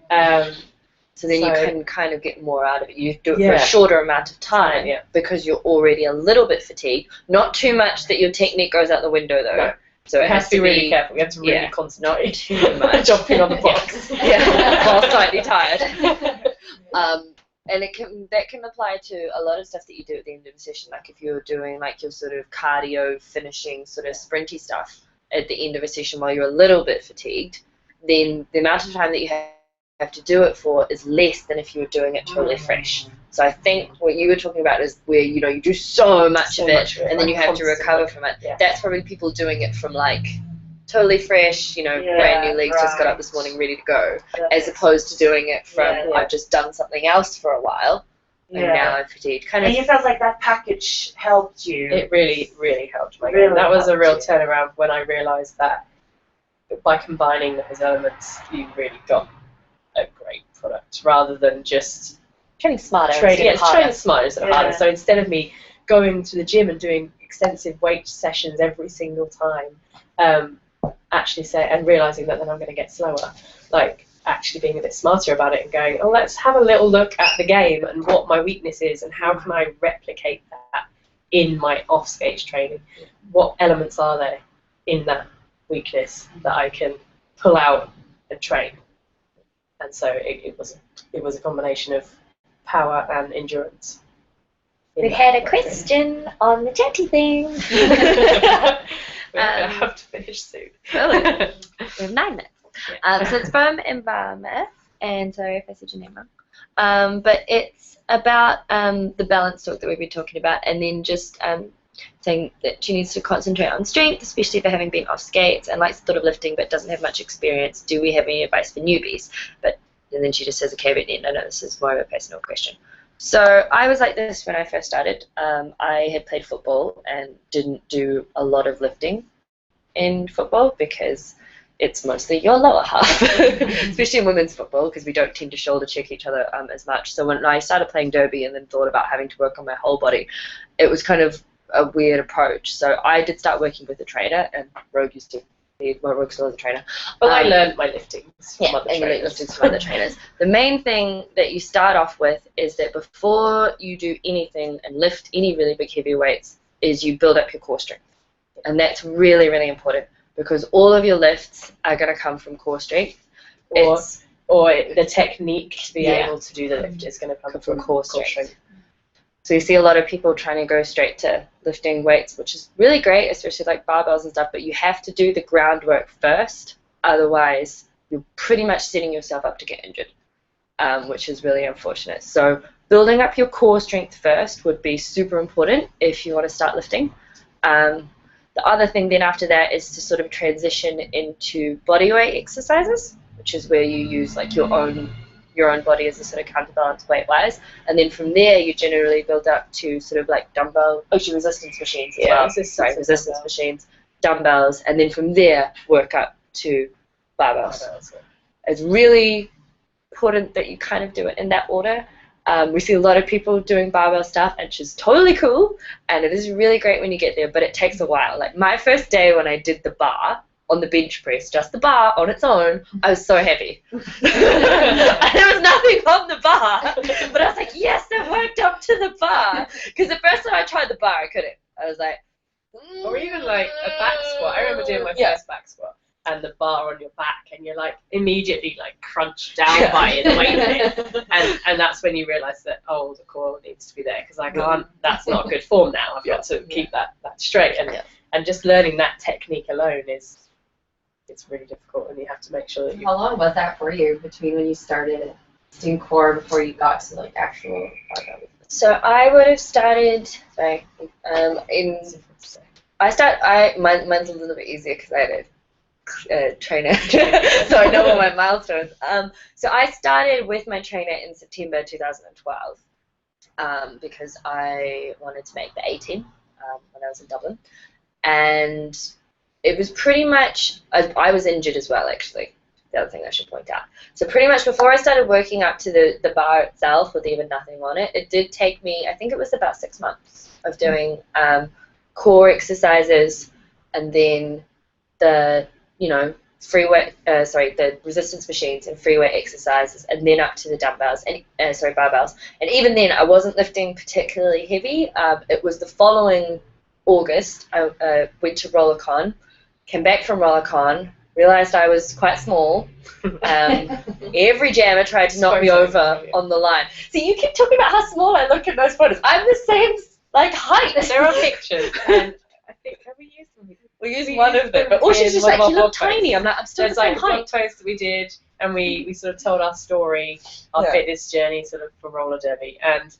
So then you can kind of get more out of it. You do it for a shorter amount of time because you're already a little bit fatigued. Not too much that your technique goes out the window, though.
No.
So
it has to be really careful. We have to really concentrate.
Not too much.
Jumping on the box.
While slightly tired. And that can apply to a lot of stuff that you do at the end of the session. Like if you're doing like your sort of cardio finishing sort of sprinty stuff at the end of a session while you're a little bit fatigued, then the amount of time that you have to do it for is less than if you were doing it totally fresh. So I think what you were talking about is where you do so much of it and then you have to recover from it. Yeah. That's probably people doing it from like totally fresh, brand new legs, just got up this morning ready to go, as opposed to doing it from I've just done something else for a while and now I'm fatigued.
And you felt like that package helped you.
It really, really helped my game. That was a real turnaround when I realised that by combining those elements, you really got a great product rather than just
training smarter.
Training smarter instead of harder. So instead of me going to the gym and doing extensive weight sessions every single time, actually and realising that then I'm going to get slower, like actually being a bit smarter about it and going, oh, let's have a little look at the game and what my weakness is and how can I replicate that in my off-stage training. What elements are there in that weakness that I can pull out and train? And so it was a combination of power and endurance.
We had a question on the chatty thing.
We have to finish soon.
Really? We have 9 minutes. So it's from Environment, and sorry if I said your name wrong. But it's about the balance talk that we've been talking about, and then just saying that she needs to concentrate on strength, especially for having been off skates and likes the thought of lifting but doesn't have much experience. Do we have any advice for newbies? And then she just says, okay, but then I know this is more of a personal question. So I was like this when I first started. I had played football and didn't do a lot of lifting in football because it's mostly your lower half, especially in women's football because we don't tend to shoulder check each other as much. So when I started playing derby and then thought about having to work on my whole body, it was kind of a weird approach. So I did start working with a trainer, and Rogue used to be, well, Rogue still is a trainer.
But I learned my liftings from other
trainers.
trainers.
Liftings from other trainers. The main thing that you start off with is that before you do anything and lift any really big heavy weights is you build up your core strength. And that's really, really important because all of your lifts are going to come from core strength. Or
the technique to be able to do the lift is going to come from core strength.
So you see a lot of people trying to go straight to lifting weights, which is really great, especially like barbells and stuff, but you have to do the groundwork first, otherwise you're pretty much setting yourself up to get injured, which is really unfortunate. So building up your core strength first would be super important if you want to start lifting. The other thing then after that is to sort of transition into bodyweight exercises, which is where you use like your own body as a sort of counterbalance weight-wise, and then from there you generally build up to sort of like resistance machines as well. Resistance machines, dumbbells, and then from there work up to barbells. It's really important that you kind of do it in that order. We see a lot of people doing barbell stuff, which is totally cool, and it is really great when you get there, but it takes a while. Like my first day when I did the bar on the bench press, just the bar on its own, I was so heavy. And there was nothing on the bar, but I was like, yes, I worked up to the bar. Because the first time I tried the bar, I couldn't. I was like,
or even like a back squat. I remember doing my first back squat, and the bar on your back, and you're like immediately like crunched down by it, weighted, and that's when you realise that the core needs to be there, because I can't. That's not good form now. I've got to keep that straight, and just learning that technique alone it's really difficult, and you have to make sure that you.
How long was that for you between when you started doing core before you got to like actual barbell?
So I would have started. Mine's a little bit easier because I had a trainer, so I know all my milestones. So I started with my trainer in September 2012 because I wanted to make the A team when I was in Dublin, and it was pretty much I was injured as well, actually. The other thing I should point out. So pretty much before I started working up to the bar itself with even nothing on it, it did take me, I think it was about 6 months of doing core exercises, and then the the resistance machines and free weight exercises, and then up to the dumbbells and barbells. And even then, I wasn't lifting particularly heavy. It was the following August I went to RollerCon, came back from RollerCon, realized I was quite small. Every jammer tried to knock me over on the line. See, you keep talking about how small I look in those photos. I'm the same height.
There are pictures, and I think have we used them?
We used one of them, but all she's just like, you look tiny. I'm like, I'm still the same height.
There's like one post that we did, and we sort of told our story, our fitness journey, sort of for roller derby, and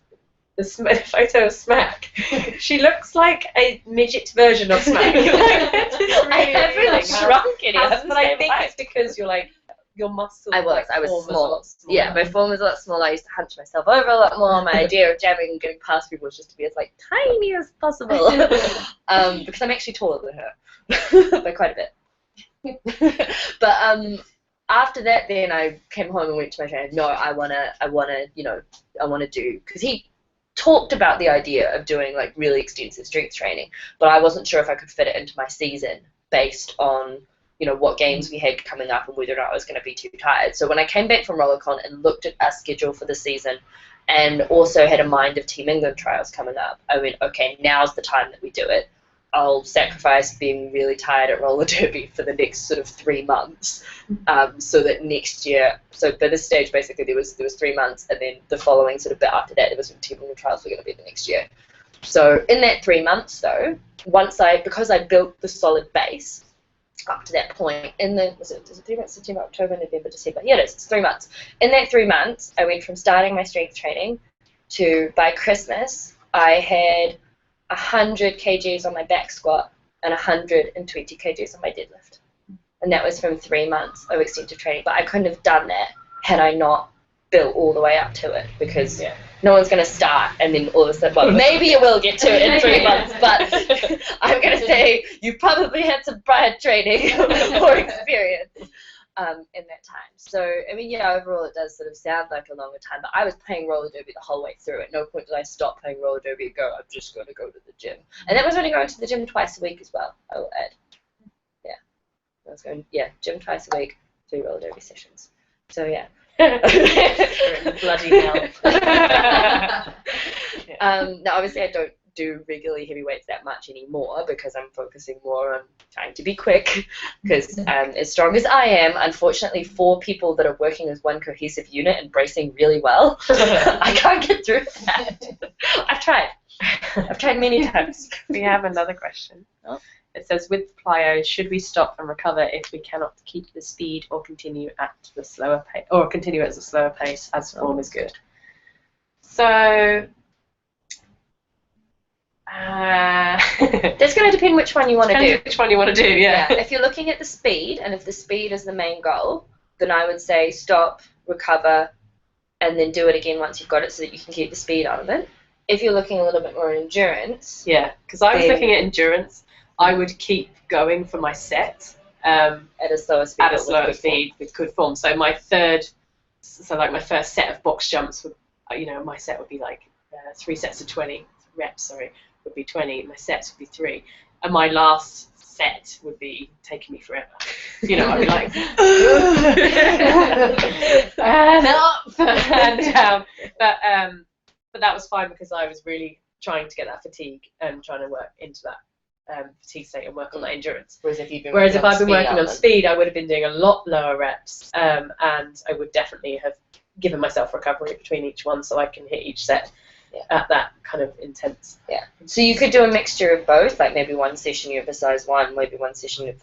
the photo of Smack. She looks like a midget version of Smack.
I have really shrunk it.
But I think it's because your muscles.
I was small. Yeah, my form was a lot smaller. I used to hunch myself over a lot more. My idea of jamming and getting past people was just to be as tiny as possible. Because I'm actually taller than her by quite a bit. But after that, then I came home and went to my trainer. No, I wanna do, because he talked about the idea of doing really extensive strength training, but I wasn't sure if I could fit it into my season based on what games we had coming up and whether or not I was going to be too tired. So when I came back from RollerCon and looked at our schedule for the season, and also had a mind of Team England trials coming up, I went, okay, now's the time that we do it. I'll sacrifice being really tired at roller derby for the next sort of 3 months, so that next year. So by this stage, basically, there was 3 months, and then the following sort of bit after that, there was when Team England trials were going to be the next year. So in that 3 months, though, because I built the solid base up to that point, is it 3 months? September, October, November, December. Yeah, it's 3 months. In that 3 months, I went from starting my strength training to, by Christmas, I had 100 kgs on my back squat and 120 kgs on my deadlift. And that was from 3 months of extensive training. But I couldn't have done that had I not built all the way up to it, because no one's going to start and then all of a sudden, well, maybe you will get to it in 3 months, but I'm going to say you probably had some prior training or experience in that time. So, I mean, overall it does sort of sound like a longer time, but I was playing roller derby the whole way through. At no point did I stop playing roller derby and go, I'm just going to go to the gym. And that was only going to the gym twice a week as well, I will add. Yeah. I was going, gym twice a week, 3 roller derby sessions. So, yeah.
Bloody hell.
Now, obviously, I don't do regularly heavy weights that much anymore because I'm focusing more on trying to be quick. Because as strong as I am, unfortunately, 4 people that are working as one cohesive unit and bracing really well, I can't get through that. I've tried many times.
We have another question.
Oh.
It says, with plyos, should we stop and recover if we cannot keep the speed or continue at the slower pace, or continue at a slower pace as form is good? So,
that's going to depend which one you want to do.
Which one you want to do, yeah.
If you're looking at the speed, and if the speed is the main goal, then I would say stop, recover, and then do it again once you've got it so that you can keep the speed out of it. If you're looking a little bit more endurance.
Yeah, because I was looking at endurance. I would keep going for my set
at a slower speed.
At a slower speed with good form. So my first set of box jumps would, my set would be like 3 sets of 20 reps. Would be 20. My sets would be 3, and my last set would be taking me forever. I'd be like and up and down. But that was fine because I was really trying to get that fatigue and trying to work into that fatigue state and work on that endurance.
Whereas if
I've been working on speed, I would have been doing a lot lower reps, and I would definitely have given myself recovery between each one so I can hit each set at that kind of intense.
Yeah. So you could do a mixture of both, like maybe one session you emphasize one, maybe one session you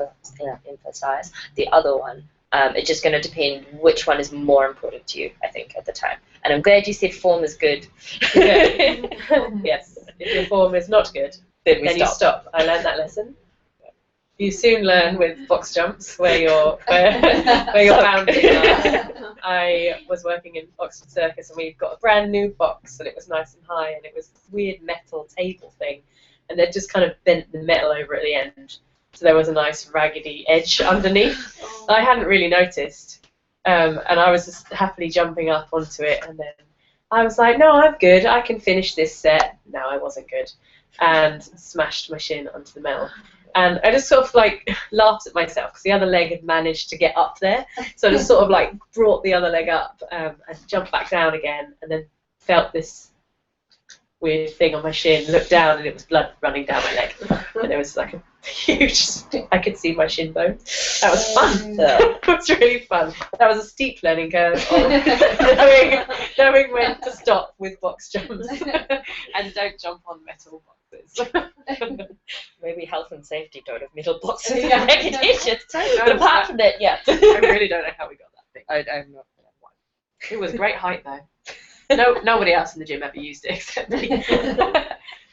emphasize the other one. It's just going to depend which one is more important to you, I think, at the time. And I'm glad you said form is good.
Yeah. Yes. If your form is not good,
then
you stop. I learned that lesson. You soon learn with box jumps where your boundaries are. I was working in Oxford Circus and we've got a brand new box and it was nice and high and it was this weird metal table thing and they'd just kind of bent the metal over at the end. So there was a nice raggedy edge underneath. I hadn't really noticed. And I was just happily jumping up onto it and then I was like, no, I'm good. I can finish this set. No, I wasn't good. And smashed my shin onto the metal. And I just sort of like laughed at myself because the other leg had managed to get up there. So I just sort of like brought the other leg up and jumped back down again and then felt this weird thing on my shin, looked down and it was blood running down my leg. And there was like a huge, I could see my shin bone. That was fun. It was really fun. That was a steep learning curve of knowing when to stop with box jumps and don't jump on metal boxes.
Maybe health and safety don't have metal boxes
Yeah.
in recognition. But apart from that, yeah.
I really don't know how we got that thing.
I'm not going to one.
It was great height though. Nobody else in the gym ever used it except me.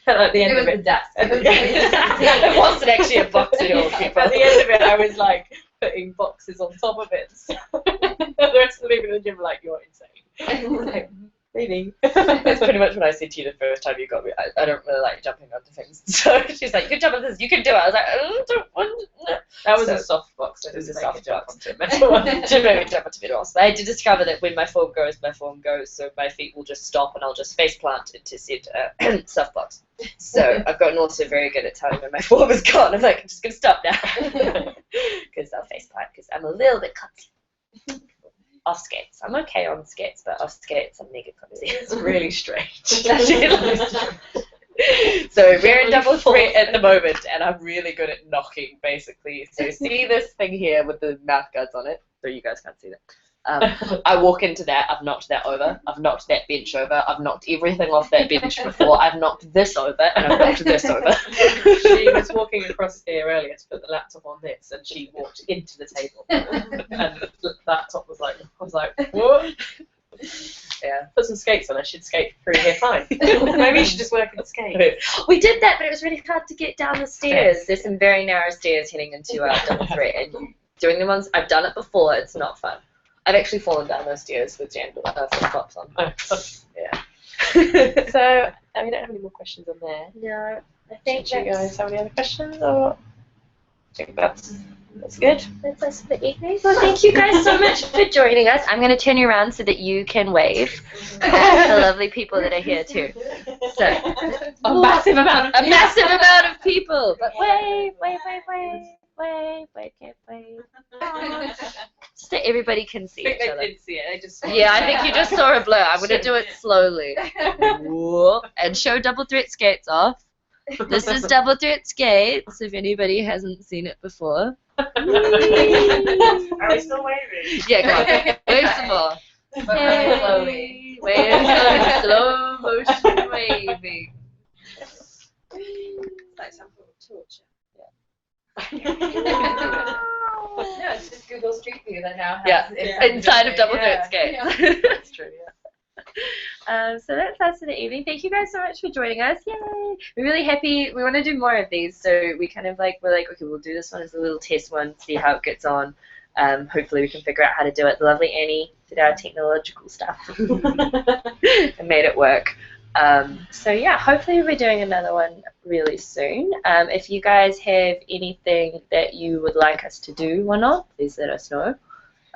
At the end
It
of
was
it,
the desk.
It wasn't actually a box at all, people.
at the end of it, I was like putting boxes on top of it. So the rest of the people in the gym were like, "You're insane." Like, really?
That's pretty much what I said to you the first time you got me. I don't really like jumping onto things. So she's like, you can jump on this, you can do it. I was like, I don't want to.
That was
So,
a soft box.
It was a
Make
soft
jump
box.
onto a metal one.
Didn't make me jump onto metal ones. But I did discover that when my form goes, so my feet will just stop and I'll just face plant into said soft box. So I've gotten also very good at telling when my form is gone. I'm like, I'm just going to stop now. Because I'll face plant because I'm a little bit clumsy. Off skates. I'm okay on skates, but off skates I'm mega clumsy.
It's really strange.
So we're in double threat at the moment, and I'm really good at knocking, basically. So see this thing here with the mouth guards on it? So you guys can't see that. I walk into that, I've knocked that over, I've knocked that bench over, I've knocked everything off that bench before, I've knocked this over, and I've knocked this over.
She was walking across here earlier to put the laptop on this, and she walked into the table. And the laptop was like, what?
Yeah.
Put some skates on, I should skate through here fine. Maybe you should just work in skate.
We did that, but it was really hard to get down the stairs. There's some very narrow stairs heading into our double threat, and doing the ones, I've done it before, it's not fun. I've actually fallen down those stairs with flip-flops on. Yeah.
So, we don't have any more questions on there.
No, I think
Do you guys have any other questions? Or I think that's good.
that's us for the evening. Well, thank you guys so much for joining us. I'm going to turn you around so that you can wave at the lovely people that are here too. So,
A massive amount of
people. But wave, can't wave. So everybody can see
I
each
think
other.
they did see it. They just
Yeah, I think you just saw a blur. I'm going to do it slowly. Whoop, and show double threat skates off. This is double threat skates, if anybody hasn't seen it before.
Are we still waving?
Yeah, go on. Wave some more.
But really slowly.
Wave slowly. Slow motion waving.
Like some sort of torture.
No, it's just Google Street View that now has
Yeah, inside of double threat skates.
Yeah.
That's true, yeah.
So that's us for the evening. Thank you guys so much for joining us. Yay! We're really happy. We want to do more of these, so we kind of we're like, okay, we'll do this one as a little test one, see how it gets on. Hopefully we can figure out how to do it. The lovely Annie did our technological stuff and made it work. So yeah, hopefully we'll be doing another one really soon. If you guys have anything that you would like us to do or not, please let us know.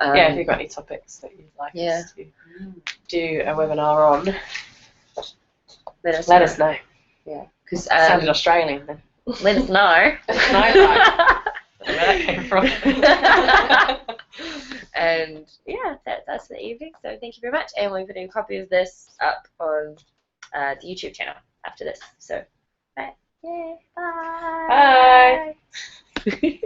Yeah, if you've got any topics that you'd like us to do a webinar on,
let
us know.
Yeah, because
sounded Australian then.
Let us know.
Let us know. Where that came from.
And yeah, that's the evening. So thank you very much, and we're putting a copy of this up on the YouTube channel after this. So, bye. Yeah, bye.
Bye.